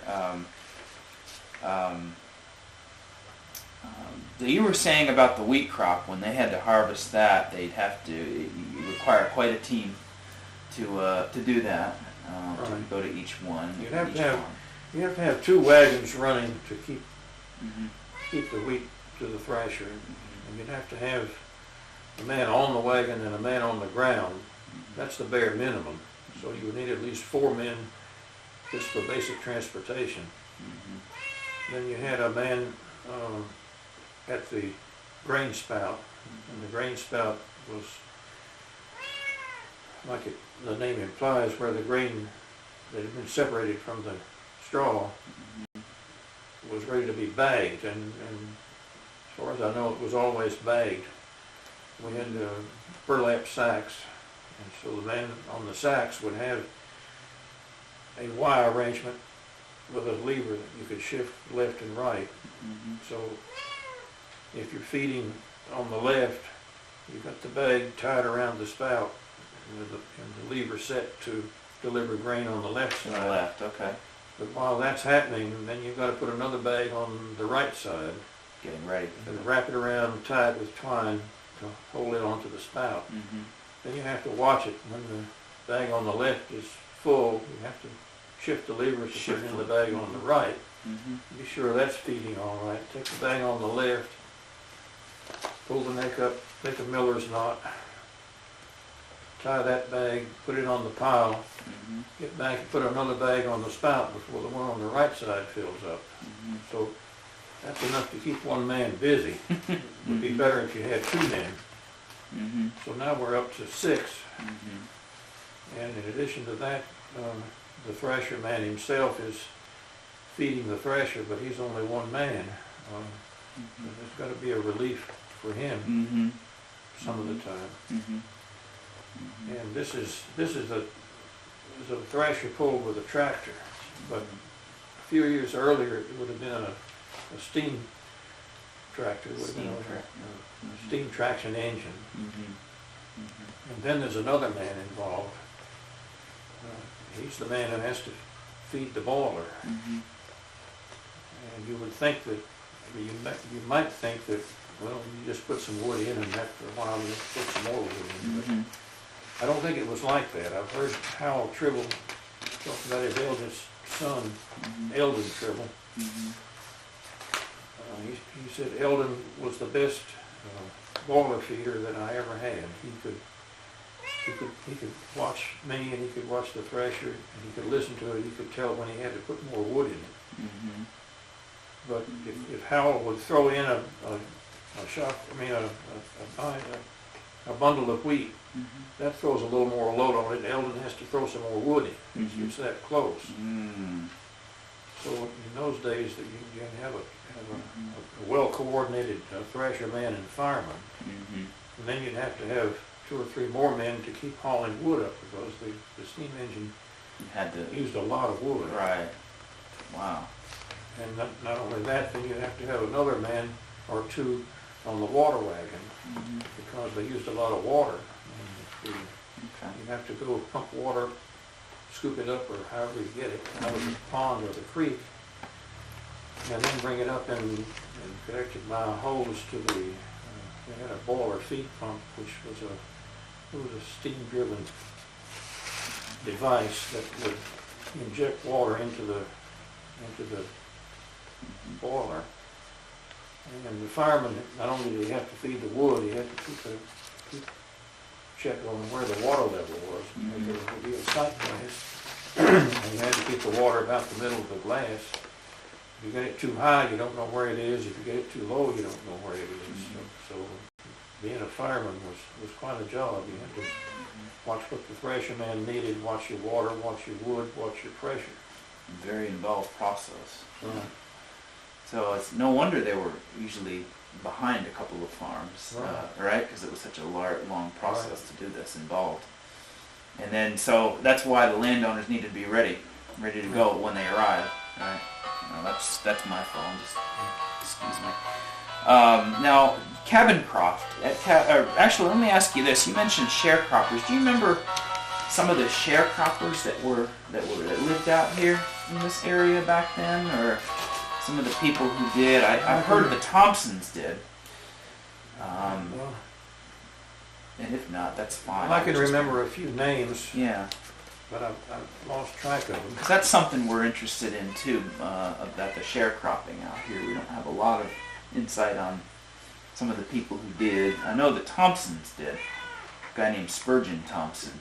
You were saying about the wheat crop, when they had to harvest that, they'd have to, it require quite a team to do that, to Right. go to each one. You'd have each to have- farm. You have to have two wagons running to keep Mm-hmm. the wheat to the thrasher. Mm-hmm. And you'd have to have a man on the wagon and a man on the ground. That's the bare minimum. So you would need at least 4 men just for basic transportation. Mm-hmm. Then you had a man at the grain spout, and the grain spout was, like the name implies, where the grain that had been separated from the straw was ready to be bagged, and as far as I know, it was always bagged. We had burlap sacks, and so the man on the sacks would have a Y arrangement with a lever that you could shift left and right. Mm-hmm. So if you're feeding on the left, you've got the bag tied around the spout and the lever set to deliver grain on the left To side. the left, okay. But while that's happening, then you've got to put another bag on the right side Getting ready. and wrap it around, tie it with twine to hold it onto the spout. Mm-hmm. Then you have to watch it. When the bag on the left is full, you have to shift the lever to Shift put in it. the bag on the right. Mm-hmm. Be sure that's feeding all right. Take the bag on the left, pull the neck up, take a miller's knot, tie that bag, put it on the pile, Mm-hmm. get back and put another bag on the spout before the one on the right side fills up. Mm-hmm. So that's enough to keep one man busy. It would be better if you had 2 men. Mm-hmm. So now we're up to 6. Mm-hmm. And in addition to that, the thrasher man himself is feeding the thrasher, but he's only one man. Mm-hmm. There's got to be a relief for him Mm-hmm. some of the time. Mm-hmm. And this is a thrasher pulled with a tractor, but a few years earlier it would have been a steam tractor, it would have been a steam traction engine. Mm-hmm. And then there's another man involved. He's the man who has to feed the boiler. Mm-hmm. And you would think that, you might think that, well, you just put some wood in and after a while you put some more wood in. But Mm-hmm. I don't think it was like that. I've heard Howell Tribble talk about his eldest son, Eldon Tribble. Mm-hmm. He said Eldon was the best boiler feeder that I ever had. he could watch me, and he could watch the thresher, and he could listen to it. He could tell when he had to put more wood in it. Mm-hmm. But if Howell would throw in a bundle of wheat, Mm-hmm. that throws a little more load on it. Eldon has to throw some more wood in. Mm-hmm. It's that close. Mm-hmm. So in those days, that you have a Mm-hmm. well-coordinated thresher man and fireman, Mm-hmm. and then you'd have to have 2 or 3 more men to keep hauling wood up, because the steam engine You had to. used a lot of wood. Right. Wow. And not only that, then you'd have to have another man or 2 on the water wagon, Mm-hmm. because they used a lot of water. And Okay. you'd have to go pump water, scoop it up, or however you get it, out of the pond or the creek, and then bring it up and connect it by a hose to the, they had a boiler feed pump, which was a steam-driven device that would inject water into the boiler. And the fireman, not only did he have to feed the wood, he had to keep check on where the water level was. Mhm. There would be a sight glass, and you had to keep the water about the middle of the glass. If you get it too high, you don't know where it is. If you get it too low, you don't know where it is. Mhm. So being a fireman was quite a job. You had to watch what the thresher man needed, watch your water, watch your wood, watch your pressure. Very involved process. Right. So it's no wonder they were usually behind a couple of farms, right? Because it was such a long process to do this, involved. And then, so that's why the landowners needed to be ready to go when they arrived, right? No, that's my phone. Just excuse me. Now, cabin croft. Actually, let me ask you this. You mentioned sharecroppers. Do you remember some of the sharecroppers that lived out here in this area back then, or some of the people who did? I've heard the Thompsons did. Well, And if not, that's fine. I can remember a few names, Yeah, but I've lost track of them. because that's something we're interested in too, about the sharecropping out here. We don't have a lot of insight on some of the people who did. I know the Thompsons did. A guy named Spurgeon Thompson.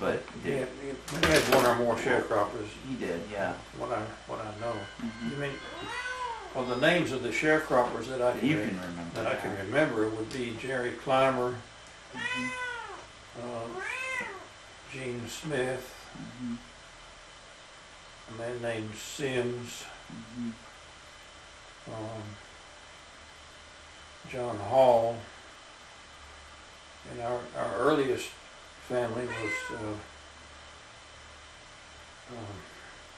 But Yeah, we had 1 or more sharecroppers. he did, yeah. What I know. Mhm. You mean, well, the names of the sharecroppers that I You can remember. that I can remember would be Jerry Clymer, Mhm. Gene Smith, Mhm. a man named Sims, Mhm. John Hall, and our earliest family was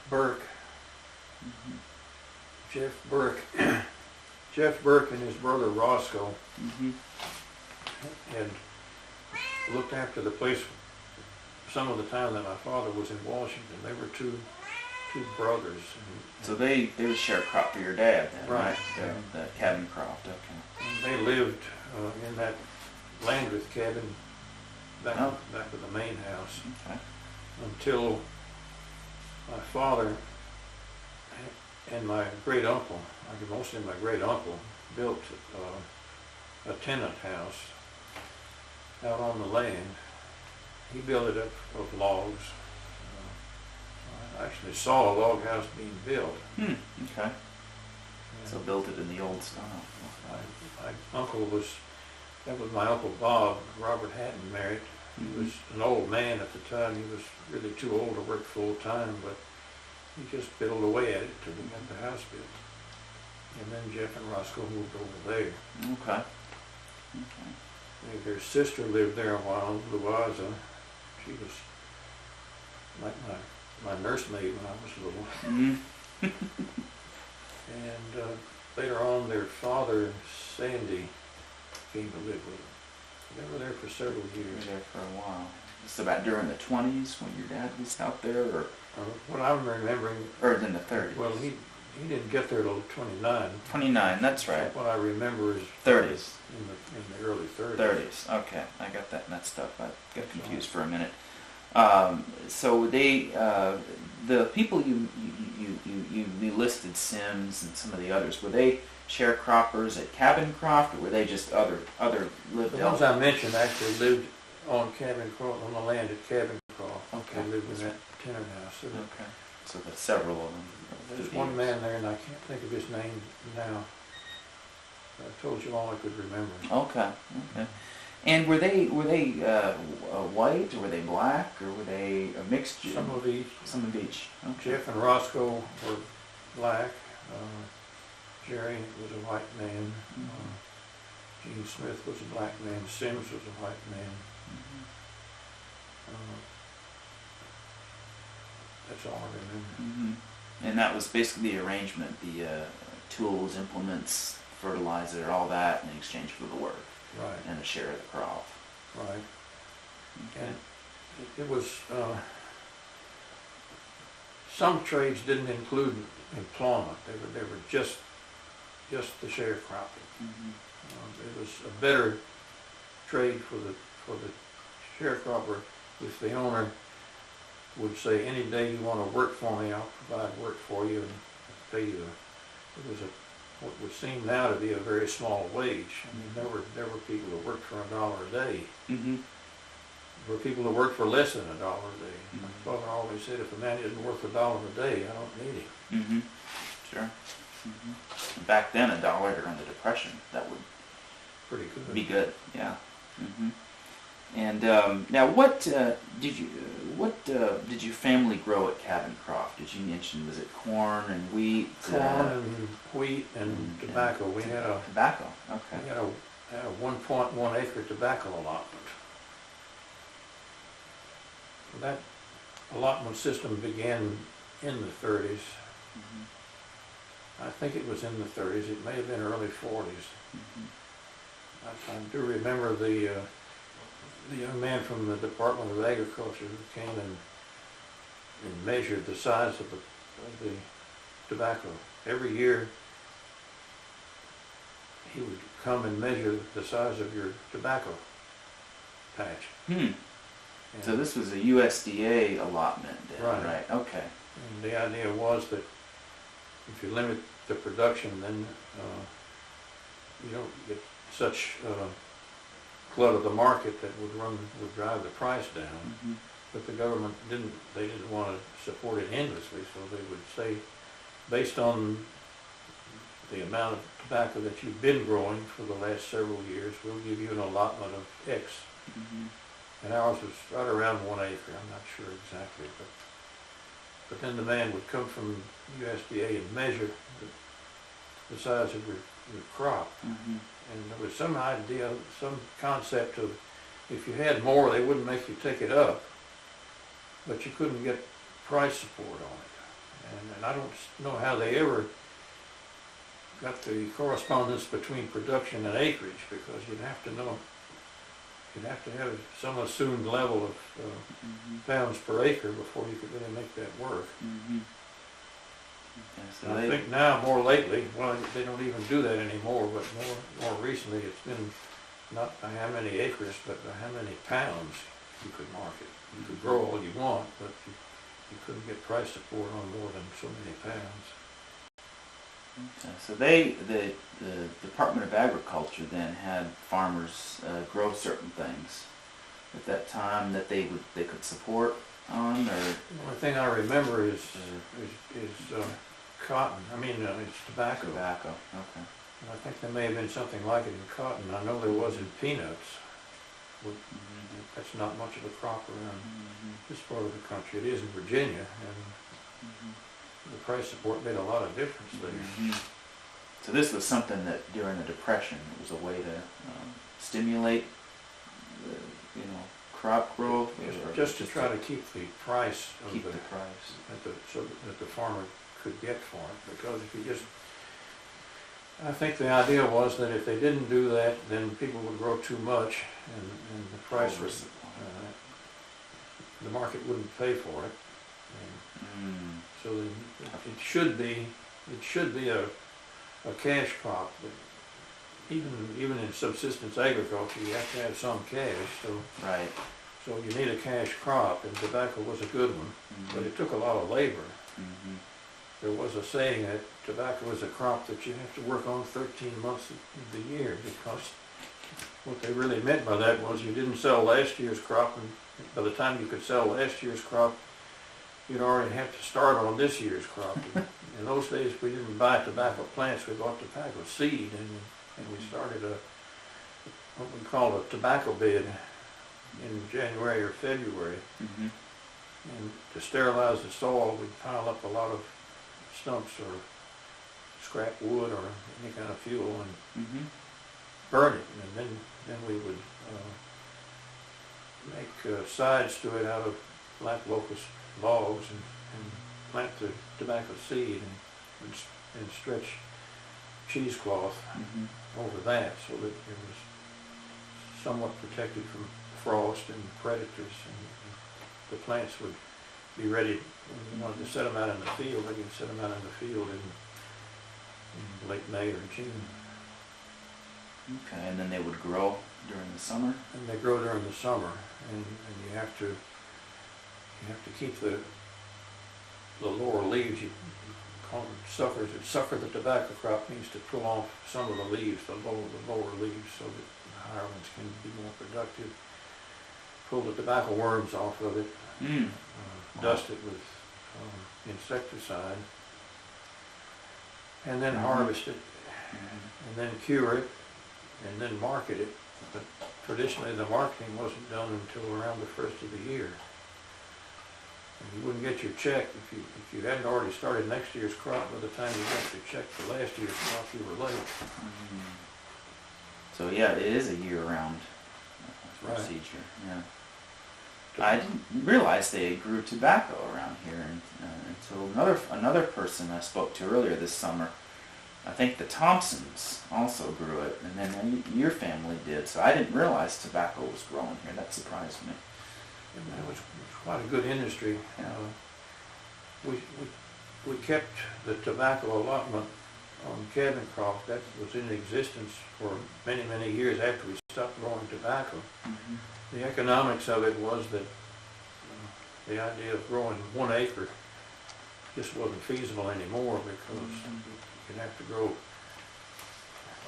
Burke, Mhm. Jeff Burke. Jeff Burke and his brother Roscoe Mhm. had looked after the place some of the time that my father was in Washington. They were two brothers. So they were sharecrop for your dad then, right? Right, yeah. The cabin cropped, okay. And they lived in that Landreth cabin back Oh. of the main house Okay. until my father and my great uncle, mostly my great uncle, built a tenant house out on the land. He built it up of logs. I actually saw a log house being built. Okay. And So built it in the old style. my uncle that was my Uncle Bob, Robert Hatton Merritt. He was an old man at the time. He was really too old to work full time, but he just built away at it till we got the house built. And then Jeff and Roscoe moved over there. Okay. Their sister lived there a while, Louisa. She was like my nursemaid when I was little. Mm-hmm. And later on, their father, Sandy, came to live with them. They were there for several You were years. there for a while. Just about during the 20s when your dad was out there, or What I'm remembering, in the 30s? well, he didn't get there till 29. 29, that's right. What I remember is 30s. in the early 30s. 30s. Okay, I got that messed up. I got confused for a minute. So they, the people you listed, Sims and some of the others, were they sharecroppers at Cabin Croft, or were they just other lived The ones I mentioned actually lived on Cabin Croft, on the land at Cabin Croft. Okay. They lived in that tenant house. So Okay. So there's several of them. there's one man there, and I can't think of his name now. I told you all I could remember. Okay. Okay. And were they white, or were they black, or were they a mixture? Some of each. Some of each. Okay. Jeff and Roscoe were black. Jerry was a white man. Gene Smith was a black man. Sims was a white man. That's all I remember. And that was basically the arrangement: the tools, implements, fertilizer, all that, in exchange for the work. Right. And a share of the crop. Right. Okay. And it was, some trades didn't include employment. They were just the sharecropping. It was a better trade for the sharecropper if the owner would say, any day you want to work for me, I'll provide work for you and pay you. It was what would seem now to be a very small wage. I mean, there were people that worked for $1 a day. There were people that worked for less than $1 a day. My father always said, if a man isn't worth $1 a day, I don't need him. Sure. Back then, $1 during the Depression, that would Pretty good. be good. Yeah. And now, what did your family grow at Cabin Croft? Did you mention, was it corn and wheat? Corn and wheat and tobacco. We had a tobacco. Okay. we had a 1.1 acre tobacco allotment. That allotment system began in the 30s. I think it was in the 30s. It may have been early 40s. I do remember the young man from the Department of Agriculture who came and measured the size of the tobacco. Every year he would come and measure the size of your tobacco patch. So this was a USDA allotment then, Right. Okay. And the idea was that if you limit the production, then you don't get such flood of the market that would drive the price down. But the government didn't want to support it endlessly, so they would say, based on the amount of tobacco that you've been growing for the last several years, we'll give you an allotment of X. And ours was right around 1 acre. I'm not sure exactly, but then the man would come from USDA and measure the size of your crop. And there was some idea, some concept of, if you had more, they wouldn't make you take it up, but you couldn't get price support on it. And I don't know how they ever got the correspondence between production and acreage, because you'd have to have some assumed level of pounds per acre before you could really make that work. So I think now, more lately, well, they don't even do that anymore, but more recently it's been not by how many acres, but by how many pounds you could market. You could grow all you want, but you couldn't get price support on more than so many pounds. So the Department of Agriculture then had farmers grow certain things at that time that they could support on, or The only thing I remember is cotton. I mean, it's tobacco. tobacco. Okay. And I think there may have been something like it in cotton. I know there was in peanuts. That's not much of a crop around this part of the country. It is in Virginia, and the price support made a lot of difference there. So this was something that during the Depression, it was a way to stimulate the, crop growth, Just to try to keep the price of keep the price. so that the farmer could get for it. Because if you just, I think the idea was that if they didn't do that, then people would grow too much, and the price was, the market wouldn't pay for it. And so it should be a cash crop. But even in subsistence agriculture, you have to have some cash. So you need a cash crop, and tobacco was a good one, but it took a lot of labor. There was a saying that tobacco is a crop that you have to work on 13 months of the year, because what they really meant by that was you didn't sell last year's crop, and by the time you could sell last year's crop, you'd already have to start on this year's crop. In those days, we didn't buy tobacco plants, we bought tobacco seed, and we started what we call a tobacco bed in January or February. Mm-hmm. And to sterilize the soil, we'd pile up a lot of stumps or scrap wood or any kind of fuel and Mm-hmm. burn it. And then we would make sides to it out of black locust logs and plant the tobacco seed and stretch cheesecloth Mm-hmm. over that so that it was somewhat protected from frost and predators, and the plants would be ready when you wanted to set them out in the field. They could set them out in the field in late May or June. Okay, and then they would grow during the summer? And they grow during the summer, and you have to keep the lower leaves. You call them suckers. Sucker the tobacco crop means to pull off some of the leaves, the lower leaves, so that the higher ones can be more productive. Pull the tobacco worms off of it, dust it with insecticide, and then harvest it, and then cure it, and then market it. But traditionally the marketing wasn't done until around the first of the year. And you wouldn't get your check if you hadn't already started next year's crop. By the time you got your check for last year's crop, you were late. So yeah, it is a year-round procedure. Yeah. I didn't realize they grew tobacco around here until another person I spoke to earlier this summer. I think the Thompsons also grew it, and then your family did. So I didn't realize tobacco was growing here. That surprised me. It was quite a good industry. Yeah. We kept the tobacco allotment on cabin crop. That was in existence for many, many years after we stopped growing tobacco. Mm-hmm. The economics of it was that the idea of growing 1 acre just wasn't feasible anymore, because you'd have to grow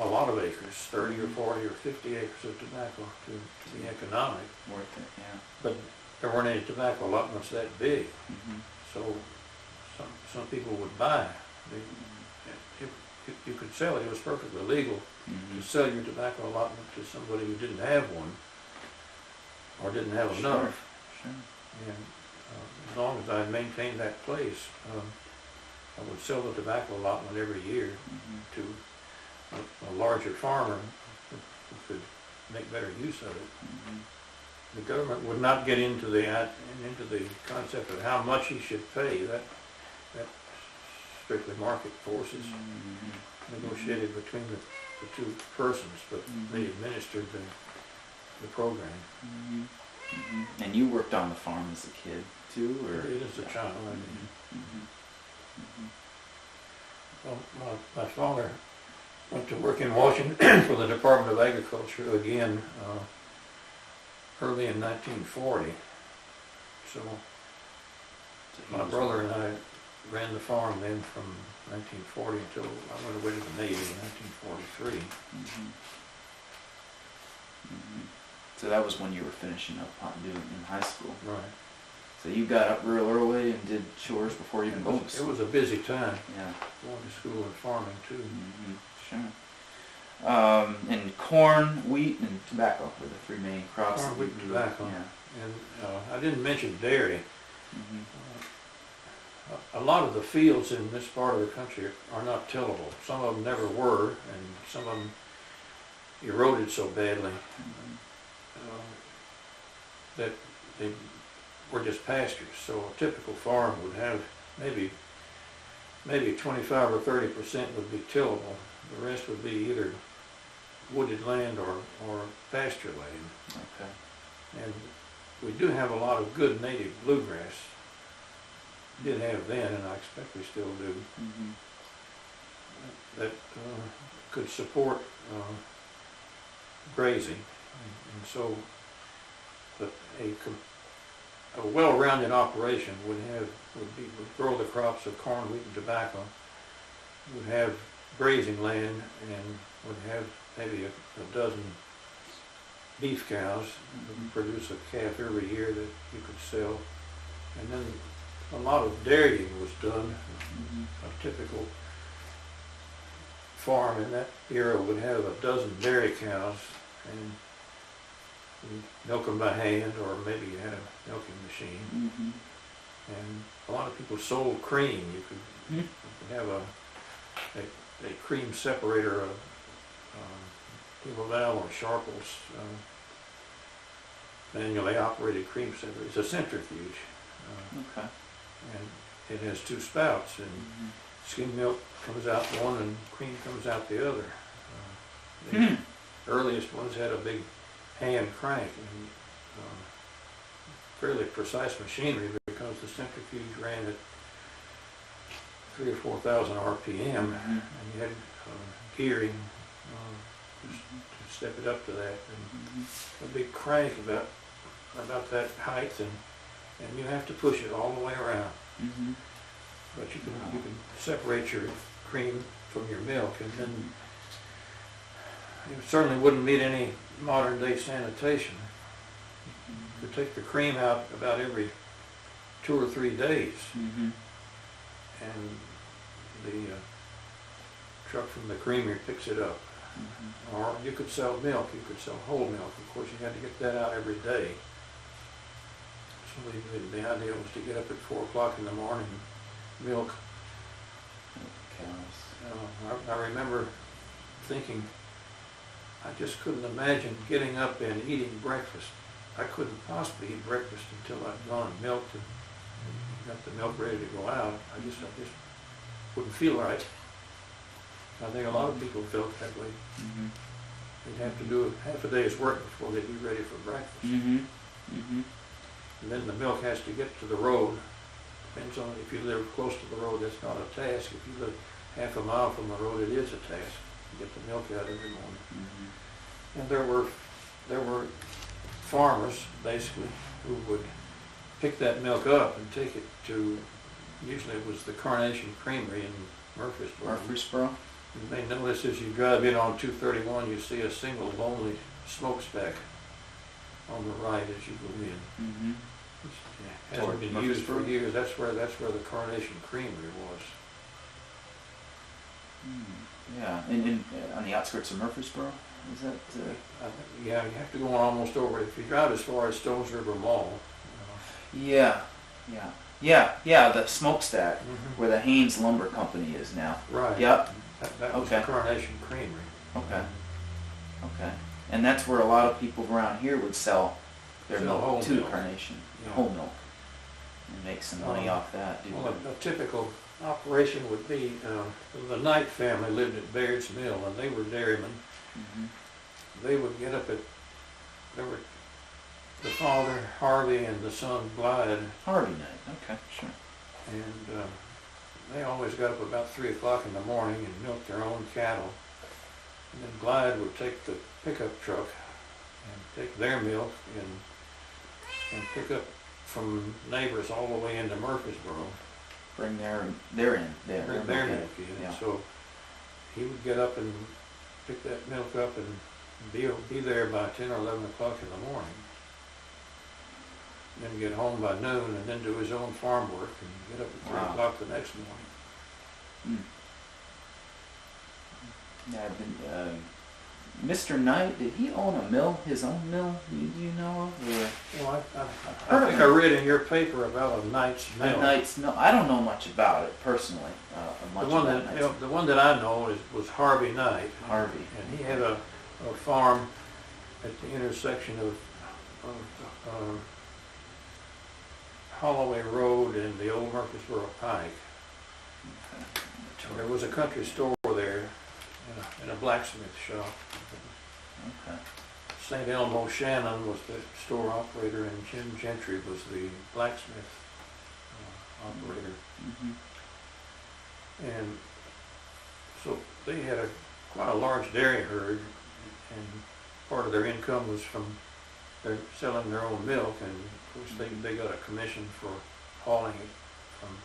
a lot of acres, 30 or 40 or 50 acres of tobacco to be economic. Worth it, yeah. But there weren't any tobacco allotments that big, Mm-hmm. so some people would buy. You could sell it. It was perfectly legal to sell your tobacco allotment to somebody who didn't have one or didn't have enough. Sure. And as long as I maintained that place, I would sell the tobacco allotment every year to a larger farmer who could make better use of it. The government would not get into the concept of how much he should pay. That strictly market forces negotiated between the two persons, but they administered the program. And you worked on the farm as a kid too, or? I did as a child. Well, my father went to work in Washington for the Department of Agriculture again early in 1940. So my brother and I ran the farm then from 1940 until I went away to the Navy in 1943. So that was when you were finishing up in high school. Right. So you got up real early and did chores before you even going to school. It was a busy time. Yeah. Going to school and farming too. Sure. And corn, wheat, and tobacco were the three main crops. Corn, wheat, and tobacco. Yeah. And I didn't mention dairy. A lot of the fields in this part of the country are not tillable. Some of them never were, and some of them eroded so badly that they were just pastures. So a typical farm would have maybe 25 or 30% would be tillable. The rest would be either wooded land or pasture land. Okay. And we do have a lot of good native bluegrass. Did have then, and I expect we still do. That could support grazing, and so a well-rounded operation would grow the crops of corn, wheat, and tobacco. Would have grazing land, and would have maybe a dozen beef cows, produce a calf every year that you could sell. And then a lot of dairying was done. A typical farm in that era would have a dozen dairy cows, and you milk them by hand, or maybe you had a milking machine. And a lot of people sold cream. You could have a cream separator, a Laval or Sharples manually operated cream separator. It's a centrifuge. Okay. And it has two spouts, and skim milk comes out one and cream comes out the other. The earliest ones had a big hand crank and fairly precise machinery, because the centrifuge ran at 3,000 or 4,000 RPM, and you had gearing to step it up to that, and a big crank about that height, and you have to push it all the way around. But you can separate your cream from your milk, and then it certainly wouldn't meet any modern day sanitation. You could take the cream out about every 2 or 3 days, and the truck from the creamery picks it up. Or you could sell milk, you could sell whole milk. Of course, you had to get that out every day. So the idea was to get up at 4 o'clock in the morning and milk cows. I remember thinking, I just couldn't imagine getting up and eating breakfast. I couldn't possibly eat breakfast until I'd gone and milked and got the milk ready to go out. I just wouldn't feel right. I think a lot of people felt that way. They'd have to do half a day's work before they'd be ready for breakfast. And then the milk has to get to the road. Depends on if you live close to the road, that's not a task. If you live half a mile from the road, it is a task to get the milk out every morning. And there were farmers, basically, who would pick that milk up and take it to, usually it was the Carnation Creamery in Murfreesboro. You may notice as you drive in on 231, you see a single lonely smokestack on the right as you go in. It hasn't been used for years. That's where the Carnation Creamery was. Yeah, and on the outskirts of Murfreesboro? Is that? Yeah, you have to go on almost over. If you drive as far as Stones River Mall. Yeah, the smokestack where the Haynes Lumber Company is now. Right. Yep. That was the Carnation Creamery. Okay. And that's where a lot of people around here would sell their milk to Carnation, whole milk, and make some money off that. Well, a typical operation would be, the Knight family lived at Baird's Mill, and they were dairymen. They would get up there were the father, Harvey, and the son, Glide. Harvey Knight, okay, sure. And they always got up about 3 o'clock in the morning and milked their own cattle. And then Glide would take the pickup truck and take their milk and pick up from neighbors all the way into Murfreesboro. Bring their milk in. Yeah. So he would get up and pick that milk up and be there by 10 or 11 o'clock in the morning. Then get home by noon, and then do his own farm work and get up at 3 o'clock the next morning. Yeah, Mr. Knight, did he own a mill, his own mill? Do you know of? Well, I think I read in your paper about a Knight's mill. A Knight's mill. I don't know much about it personally. The one that I know was Harvey Knight. Harvey. And he had a farm at the intersection of Holloway Road and the old Murfreesboro Pike. There was a country store there and a blacksmith shop. St. Elmo Shannon was the store operator, and Jim Gentry was the blacksmith operator. And so they had quite a large dairy herd, and part of their income was from selling their own milk, and of course they got a commission for hauling it from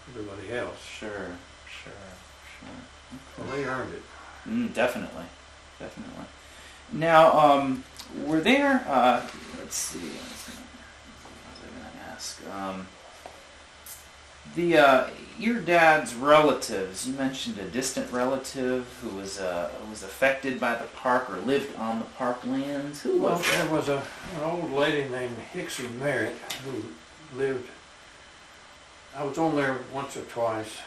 everybody else. Sure. Well, they earned it. Definitely. Now, Were there, let's see, what was I going to ask? Your dad's relatives, you mentioned a distant relative who was affected by the park or lived on the park lands. Who was that? There was an old lady named Dixon Merritt who lived, I was on there once or twice,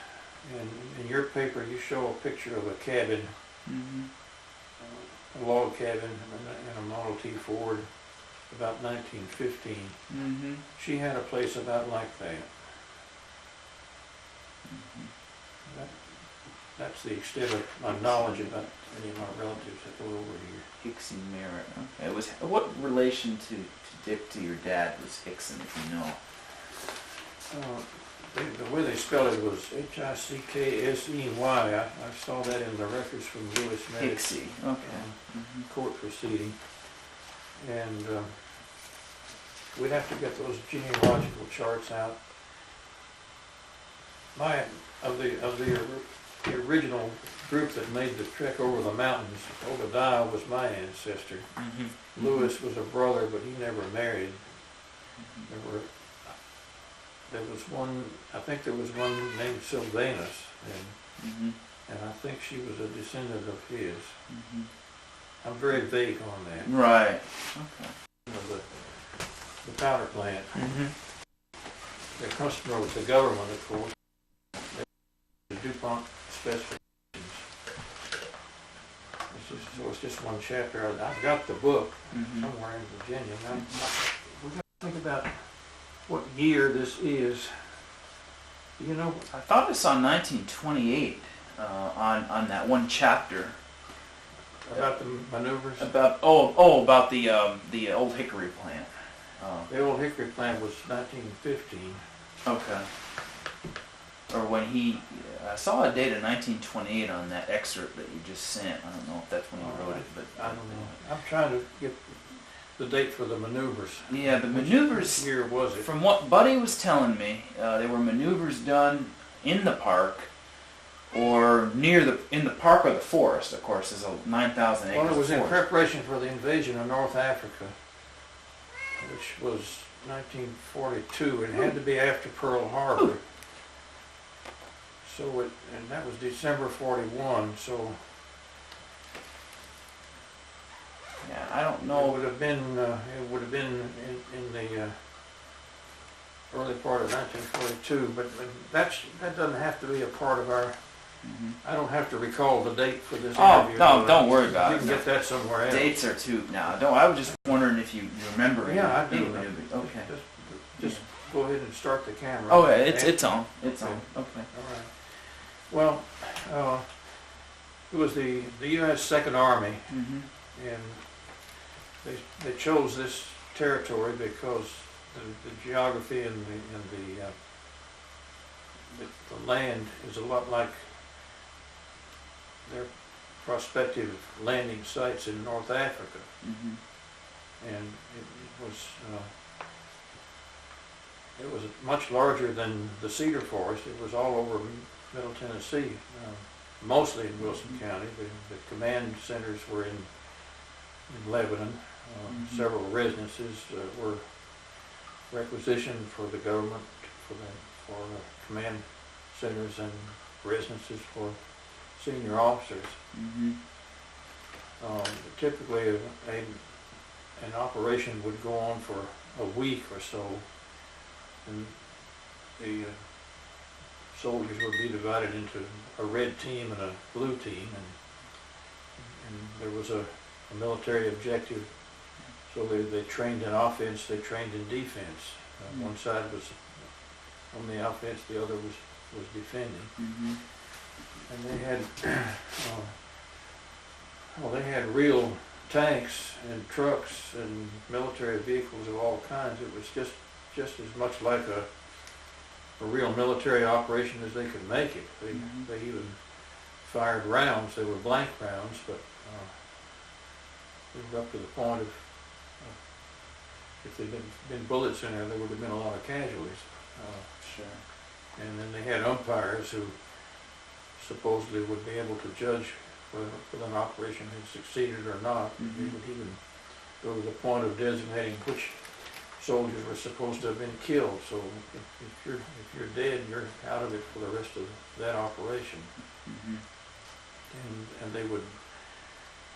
and in your paper you show a picture of a cabin, a log cabin in a Model T Ford, about 1915. She had a place about like that. That's the extent of my knowledge about any of my relatives that were over here. Dixon Merritt. Okay. What relation to your dad was Hickson, if you know? The way they spelled it was Hicksey. I saw that in the records from Lewis Merritt's court proceeding. And we'd have to get those genealogical charts out. Of the original group that made the trek over the mountains, Obadiah was my ancestor. Lewis was a brother, but he never married. There was one, I think there was one named Sylvanus, and I think she was a descendant of his. I'm very vague on that. Right. Okay. You know, the powder plant. Their customer was the government, of course. The DuPont specifications. It's just one chapter. I've got the book somewhere in Virginia. We've got to think about what year this is. You know, I thought I saw 1928 on that one chapter. About the maneuvers? About the old Hickory plant. The old Hickory plant was 1915. Okay. Or when I saw a date of 1928 on that excerpt that you just sent. I don't know if that's when he wrote it, but I don't know. I'm trying to get the date for the maneuvers. Yeah, the maneuvers. What year was it? From what Buddy was telling me, there were maneuvers done in the park or in the park or the forest. Of course, there's a 9,000 acres. Well, it was in forest. preparation for the invasion of North Africa, which was 1942. It had to be after Pearl Harbor. So and that was December 41. So yeah, I don't know. It would have been in the early part of 1942. But that doesn't have to be a part of our. I don't have to recall the date for this interview. No, don't worry about it. You can get that somewhere else. Dates are too. No, I was just wondering if you remember. Yeah, I do. Okay. Just go ahead and start the camera. Oh, yeah, it's on. It's on. Okay. All right. Well, it was the U.S. Second Army, and they chose this territory because the geography and the land is a lot like their prospective landing sites in North Africa, and it was much larger than the cedar forest. It was all over Middle Tennessee, mostly in Wilson County. The command centers were in Lebanon. Several residences were requisitioned for the government for command centers and residences for senior officers. Typically, an operation would go on for a week or so, and the soldiers would be divided into a red team and a blue team, and there was a military objective. So they trained in offense, they trained in defense. One side was on the offense, the other was defending. And they had real tanks and trucks and military vehicles of all kinds. It was just as much like a real military operation as they could make it. They even fired rounds. They were blank rounds, but it was up to the point of if there'd been bullets in there would have been a lot of casualties. Sure. And then they had umpires who supposedly would be able to judge whether an operation had succeeded or not. They would even go to the point of designating which soldiers were supposed to have been killed. So if you're dead, you're out of it for the rest of that operation. Mm-hmm. And they would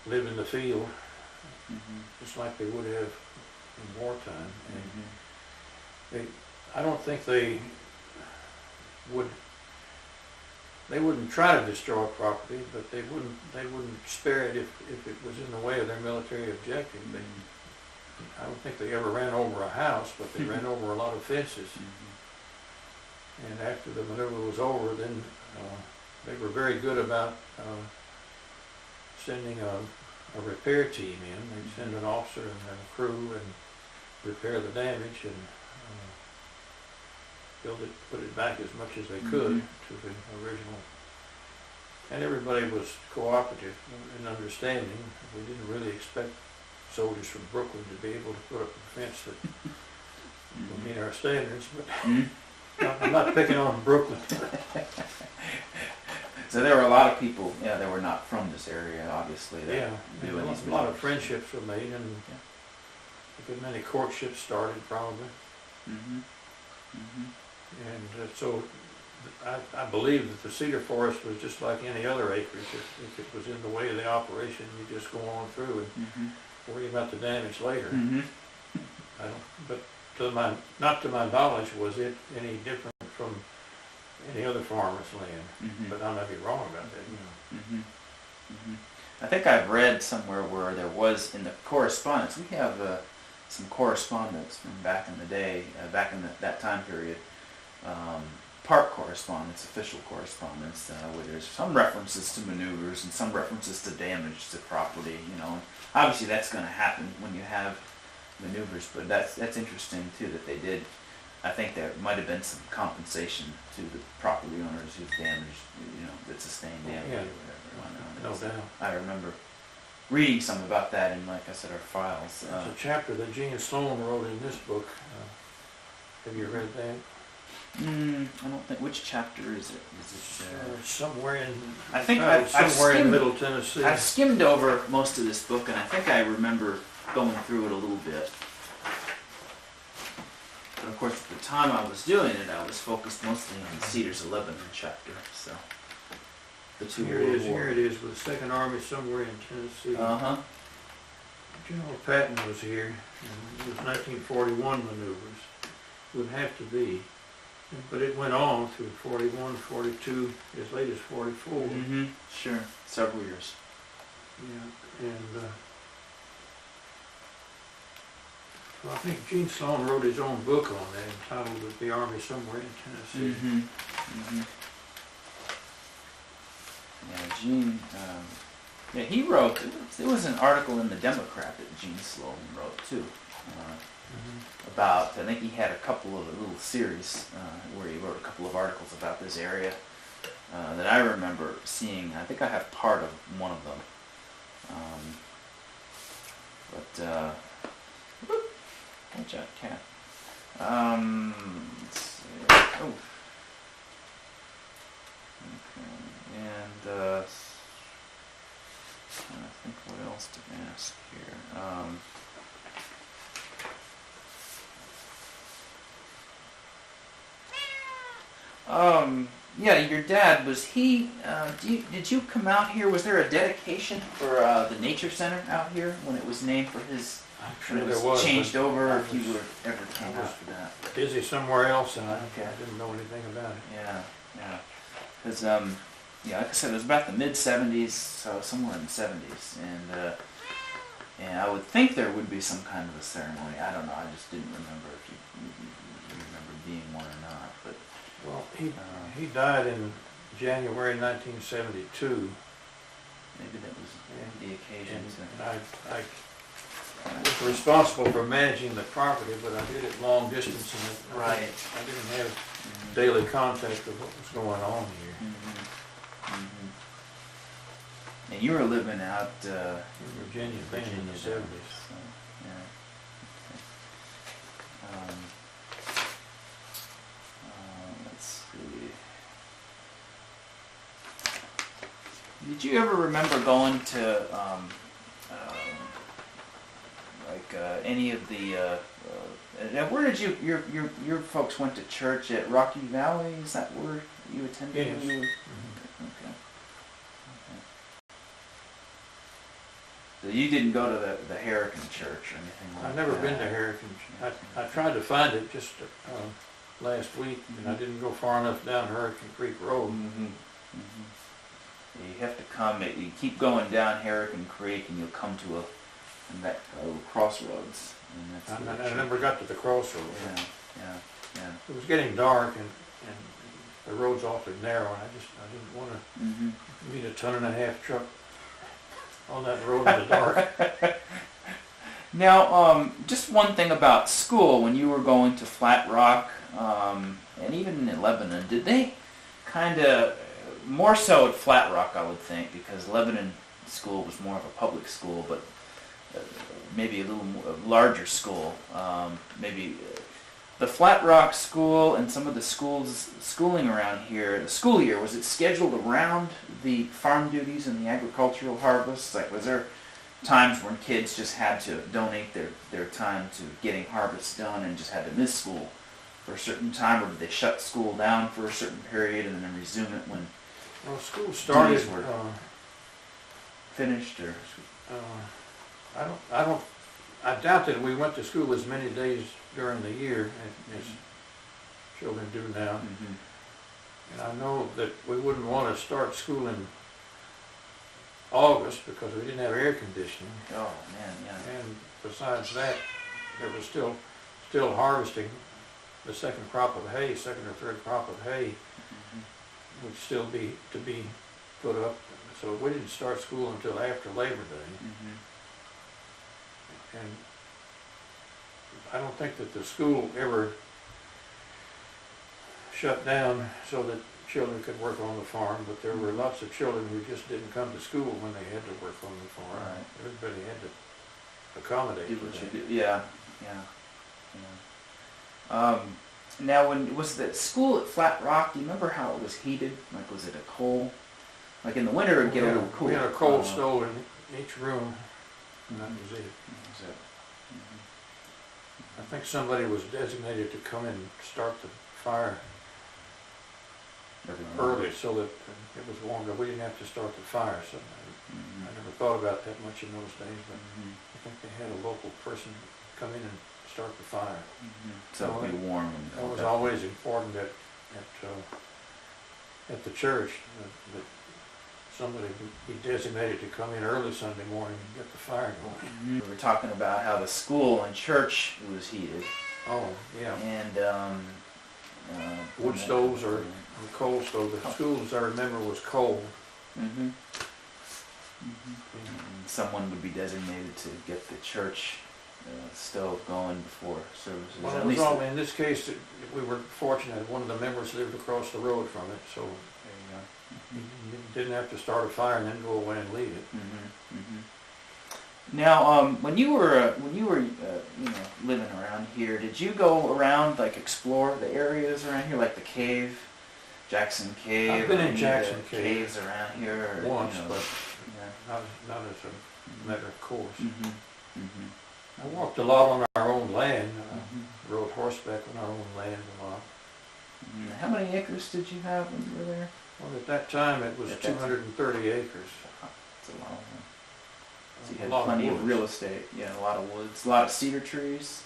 live in the field Mm-hmm. just like they would have in wartime. And Mm-hmm. I don't think they wouldn't try to destroy property, but they wouldn't spare it if it was in the way of their military objective. I don't think they ever ran over a house, but they ran over a lot of fences. Mm-hmm. And after the maneuver was over, then they were very good about sending a repair team in. They'd send an officer and a crew and repair the damage and build it, put it back as much as they could to the original. And everybody was cooperative and understanding. We didn't really expect soldiers from Brooklyn to be able to put up a fence that would meet our standards, but I'm not picking on Brooklyn. So there were a lot of people, that were not from this area, obviously. That Yeah, doing these a lot of maneuvers. friendships were made, and a good many courtships started, probably. Mm-hmm. Mm-hmm. And so I believe that the cedar forest was just like any other acreage. If it was in the way of the operation, you just go on through and worry about the damage later. Mm-hmm. I don't, but not to my knowledge was it any different from any other farmer's land. Mm-hmm. But I might be wrong about that. Mm-hmm. Mm-hmm. I think I've read somewhere where there was in the correspondence. We have some correspondence from back in the day, back in that time period. Park correspondence, official correspondence, where there's some references to maneuvers and some references to damage to property. Obviously that's going to happen when you have maneuvers, but that's interesting too that they did. I think there might have been some compensation to the property owners who've damaged, that sustained damage or whatever. No doubt. I remember reading some about that in, like I said, our files. There's a chapter that Gene Sloan wrote in this book. Have you read that? I don't think. Which chapter is it? Is it somewhere in? I think somewhere in Middle Tennessee. I've skimmed over most of this book, and I think I remember going through it a little bit. But of course, at the time I was doing it, I was focused mostly on the Cedars of Lebanon chapter. So the two Here it is with the Second Army somewhere in Tennessee. General Patton was here, and it was 1941 maneuvers. Would have to be. But it went on through 41, 42, as late as 44. Mm-hmm. Sure. Several years. Yeah, and well, I think Gene Sloan wrote his own book on that, entitled "The Army Somewhere in Tennessee." Mm-hmm. Mm-hmm. Yeah, Gene. He wrote. There was an article in the Democrat that Gene Sloan wrote too. About, I think he had a couple of little series where he wrote a couple of articles about this area that I remember seeing. I think I have part of one of them. Watch out, cat. Let's see. Oh. Okay. And I think what else to ask here. Yeah, your dad, was he, did you come out here, was there a dedication for the Nature Center out here when it was named for his, Sure when it there was was, changed but over, I if you was- were ever came I was- out for that? Busy somewhere else, and I Okay. didn't know anything about it. Yeah, yeah. Because, like I said, it was about the mid-'70s, so somewhere in the 70s, and I would think there would be some kind of a ceremony. I don't know, I just didn't remember if you remember being one or not, but... Well, he died in January 1972. Maybe that was the occasion. And I was responsible for managing the property, but I did it long distance, and Right. I didn't have daily contact with what was going on here. Mm-hmm. Mm-hmm. And you were living out In Virginia, then in the 70s. So, yeah. Okay. Let's see. Did you ever remember going to any of the. Where did your folks went to church at Rocky Valley? Is that where you attended? Yes. When you were, Mm-hmm. okay. So you didn't go to the Harrican Church or anything like that? I've never been to Harrican. I tried to find it just last week, and I didn't go far enough down Hurricane Creek Road. Mm-hmm. Mm-hmm. You have to come. You keep going down Harrican Creek, and you'll come to that crossroads. And that's I never got to the crossroads. Yeah. It was getting dark, and the road's awfully narrow, and I didn't want to meet a 1.5-ton truck on that road in the dark. Now, just one thing about school, when you were going to Flat Rock, and even in Lebanon, did they kind of, more so at Flat Rock, I would think, because Lebanon school was more of a public school, but maybe a little more, larger school. Maybe the Flat Rock school and some of the schooling around here, the school year, was it scheduled around the farm duties and the agricultural harvests? Like, was there times when kids just had to donate their time to getting harvests done and just had to miss school for a certain time, or did they shut school down for a certain period and then resume it when School started. duties were finished? Or I doubt that we went to school as many days during the year as children do now. Mm-hmm. And I know that we wouldn't want to start school in August because we didn't have air conditioning. Oh man, yeah. And besides that, there was still harvesting the second crop of hay, second or third crop of hay would still be to be put up. So we didn't start school until after Labor Day. Mm-hmm. And I don't think that the school ever shut down so that children could work on the farm, but there were lots of children who just didn't come to school when they had to work on the farm. Right. Everybody had to accommodate Do for what that. you do. Yeah. Now, when was the school at Flat Rock? Do you remember how it was heated? Like, was it a coal? Like in the winter, it'd get a little cool. We had a coal stove in each room, and that was it. That was it. I think somebody was designated to come in and start the fire early so that it was warmed up. We didn't have to start the fire, so I never thought about that much in those days, but I think they had a local person come in and start the fire. So it'd be warm. That was always important at the church, that somebody be designated to come in early Sunday morning and get the fire going. We were talking about how the school and church was heated, Oh, yeah. and Wood stoves or coal stove. The schools, I remember, was coal. And someone would be designated to get the church stove going before services. Well, At it was least all, in this case, we were fortunate. One of the members lived across the road from it, so you didn't have to start a fire and then go away and leave it. Now, when you were living around here, did you go around, like, explore the areas around here, like the cave, Jackson Cave? I've been or in any of Jackson the Cave caves around here. Or, once, you know, but yeah. not as a matter of course. I Mm-hmm. walked a lot on our own land. Rode horseback on our own land a lot. How many acres did you have when you were there? Well, at that time, it was At that time. 230 acres. That's a lot. So you A had lot of plenty of woods. real estate. Yeah, a lot of woods, a lot of cedar trees,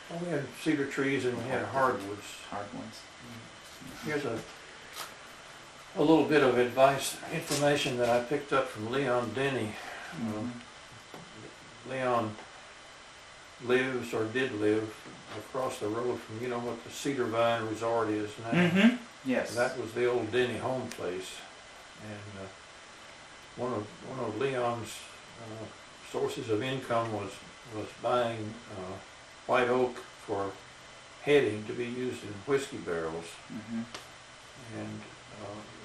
Well, we had cedar trees and we had hardwoods. hard ones. Here's a little bit of information that I picked up from Leon Denny. Leon lives, or did live, across the road from, you know what the Cedar Vine Resort is now? Yes. That was the old Denny home place. And one of Leon's sources of income was buying white oak for heading to be used in whiskey barrels. And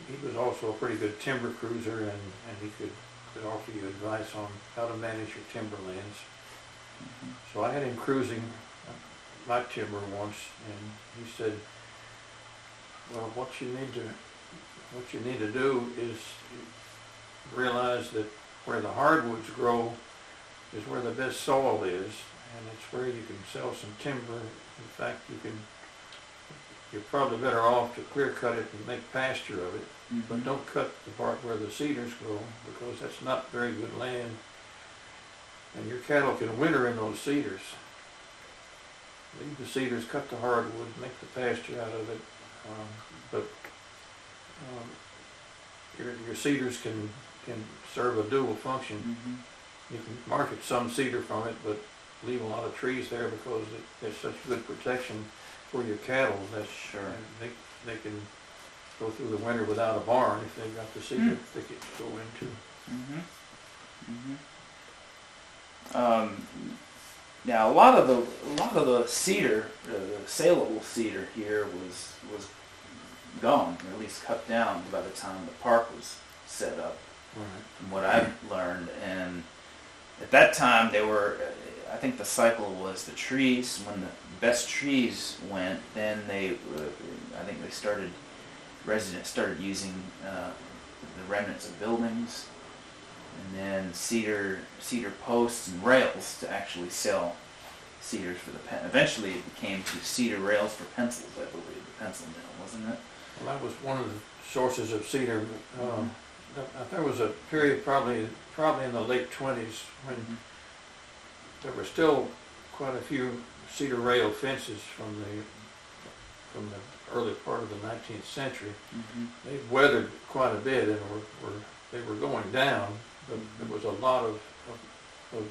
he was also a pretty good timber cruiser, and he could offer you advice on how to manage your timberlands. So I had him cruising my timber once, and he said, well, what you need to do is realize that where the hardwoods grow is where the best soil is, and it's where you can sell some timber. In fact, you're probably better off to clear cut it and make pasture of it, but don't cut the part where the cedars grow, because that's not very good land, and your cattle can winter in those cedars. Leave the cedars, cut the hardwood, make the pasture out of it, but your cedars can serve a dual function. You can market some cedar from it, but leave a lot of trees there because there's such good protection for your cattle that they can go through the winter without a barn if they've got the cedar thicket to go into. Now a lot of the cedar, saleable cedar here was gone, or at least cut down by the time the park was set up. Right. From what I've learned, and at that time they were, I think the cycle was the trees. When the best trees went, then residents started using the remnants of buildings, and then cedar posts and rails to actually sell cedars for the pen. Eventually it became to cedar rails for pencils, I believe, the pencil mill, wasn't it? Well, that was one of the sources of cedar. There was a period probably in the late 20s when there were still quite a few cedar rail fences from the early part of the 19th century. They've weathered quite a bit and they were going down, but there was a lot of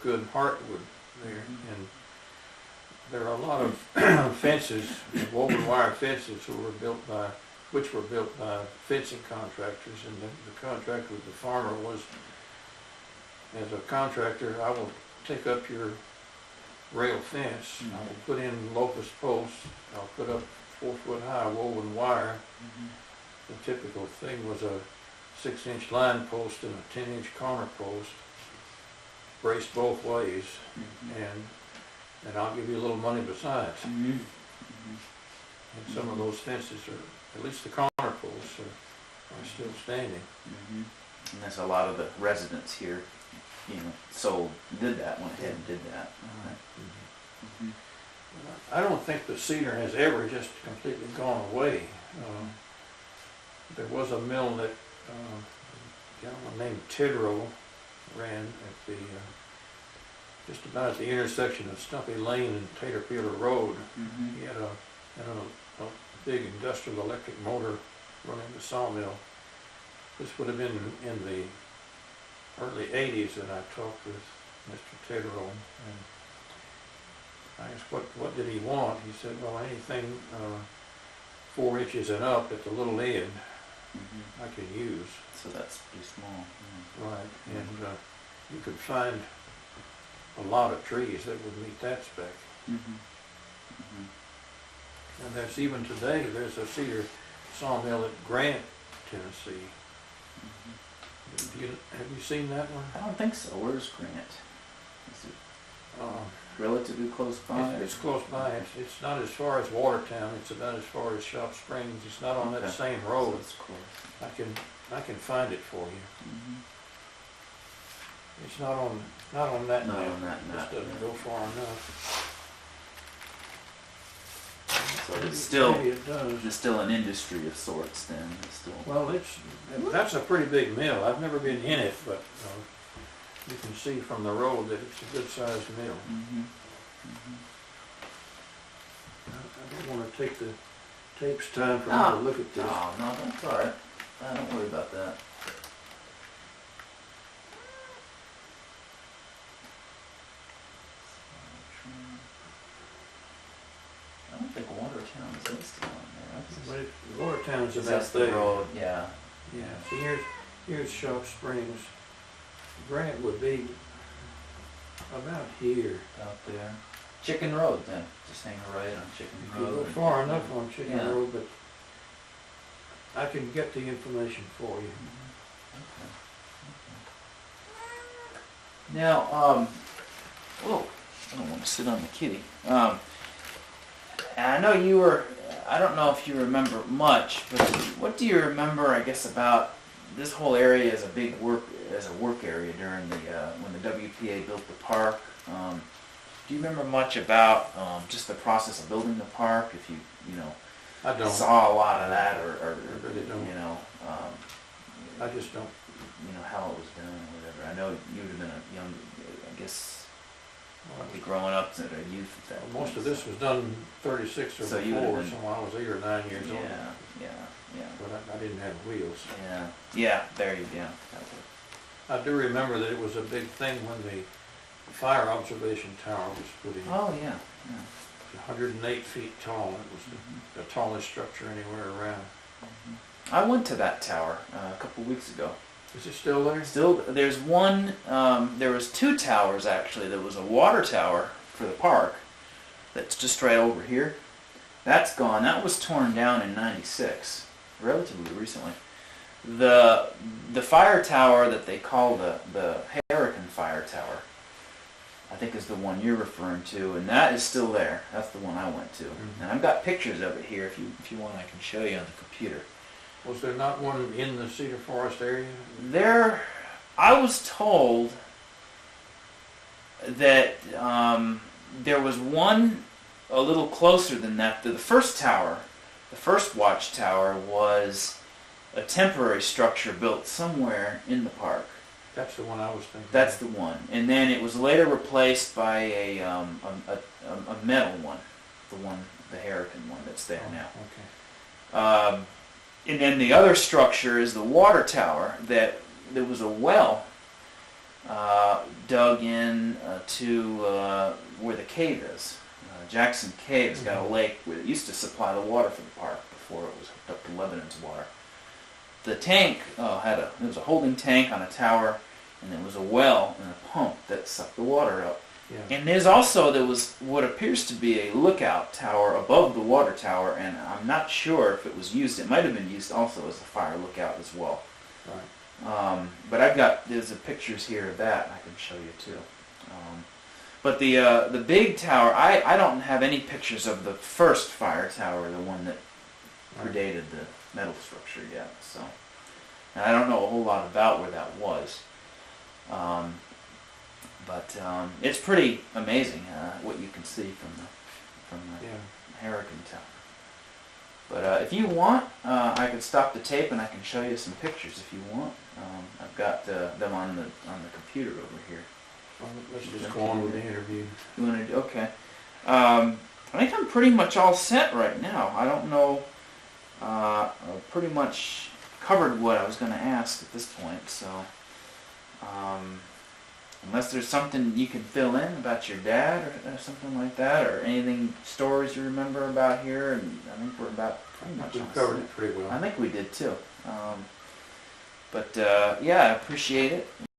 good heartwood there, and there are a lot of fences, woven wire fences, which were built by fencing contractors, and the contractor with the farmer was, as a contractor, I will take up your rail fence, I will put in locust posts, I'll put up 4-foot high woven wire. The typical thing was a 6-inch line post and a 10-inch corner post, braced both ways, and I'll give you a little money besides. And some of those fences are, at least the corner posts are still standing. And that's a lot of the residents here, went ahead and did that. I don't think the cedar has ever just completely gone away. There was a mill that a gentleman named Tidrow ran at the just about at the intersection of Stumpy Lane and Taterpeeler Road. He had a big industrial electric motor running the sawmill. This would have been in the early 80s that I talked with Mr. Tidrow, and I asked what did he want. He said, well, anything 4 inches and up at the little end I can use. So that's pretty small. Right, and you could find a lot of trees that would meet that spec. And there's even today, there's a cedar sawmill at Grant, Tennessee. Have you seen that one? I don't think so. Where's Grant? Is it relatively close by? It's close by. It's not as far as Watertown. It's about as far as Shop Springs. It's not on that same road. So it's close. I can find it for you. It's not on that Not map. on that It map. just doesn't go far enough. So Maybe it does. it's still an industry of sorts then. It's still. Well, that's a pretty big mill. I've never been in it, but you can see from the road that it's a good-sized mill. I don't want to take the tape's time for me to look at this. No, that's all right. Don't worry about that. I don't think Watertown is listed on there. But Watertown's about That's the there. road, yeah. Yeah, see here's Shop Springs. Grant would be about here. Out there. Chicken Road then. Just hang a right on Chicken You Road. go far enough on Chicken Yeah. Road, but I can get the information for you. Now, whoa, I don't want to sit on the kitty. And I know you were, I don't know if you remember much, but what do you remember, I guess, about this whole area as a work area during the, when the WPA built the park? Do you remember much about just the process of building the park? If you know, I don't. saw a lot of that, or I really don't. you know, I just don't. you know how it was done or whatever. I know you would have been a young, I guess, probably growing up as a youth at that point. Most of this was done 36 or So you would've before, been- so I was 8 or 9 years old. Yeah. But I didn't have wheels. Yeah. There you go. I do remember that it was a big thing when the fire observation tower was put in. Oh yeah. 108 feet tall. It was the tallest structure anywhere around. I went to that tower a couple weeks ago. Is it still there? Still, there's one. There was two towers actually. There was a water tower for the park that's just right over here. That's gone. That was torn down in '96, relatively recently. The fire tower that they call the Hurricane Fire Tower, I think is the one you're referring to, and that is still there. That's the one I went to, and I've got pictures of it here. If you want, I can show you on the computer. Was there not one in the Cedar Forest area? There, I was told that there was one a little closer than that. The first tower, the first watchtower, was a temporary structure built somewhere in the park. That's the one I was thinking. That's the one, and then it was later replaced by a metal one, the Hurricane one that's there now. Okay. And then the other structure is the water tower that there was a well dug in to where the cave is. Jackson Cave has got a lake where it used to supply the water for the park before it was hooked up to Lebanon's water. The tank there was a holding tank on a tower, and there was a well and a pump that sucked the water up. Yeah. And there was what appears to be a lookout tower above the water tower, and I'm not sure if it was used. It might have been used also as a fire lookout as well. Right. But there's pictures here of that I can show you too. But the big tower, I don't have any pictures of the first fire tower, the one that predated the metal structure yet. So, and I don't know a whole lot about where that was. But it's pretty amazing what you can see from the Hurricane Tower. But if you want, I could stop the tape and I can show you some pictures if you want. I've got them on the computer over here. Well, let's just go on with the interview. You want to? Okay. I think I'm pretty much all set right now. I don't know. I've pretty much covered what I was going to ask at this point. So. Unless there's something you can fill in about your dad or something like that, or anything, stories you remember about here, and I think we're about pretty much We all covered set. it pretty well. I think we did too. But yeah, I appreciate it.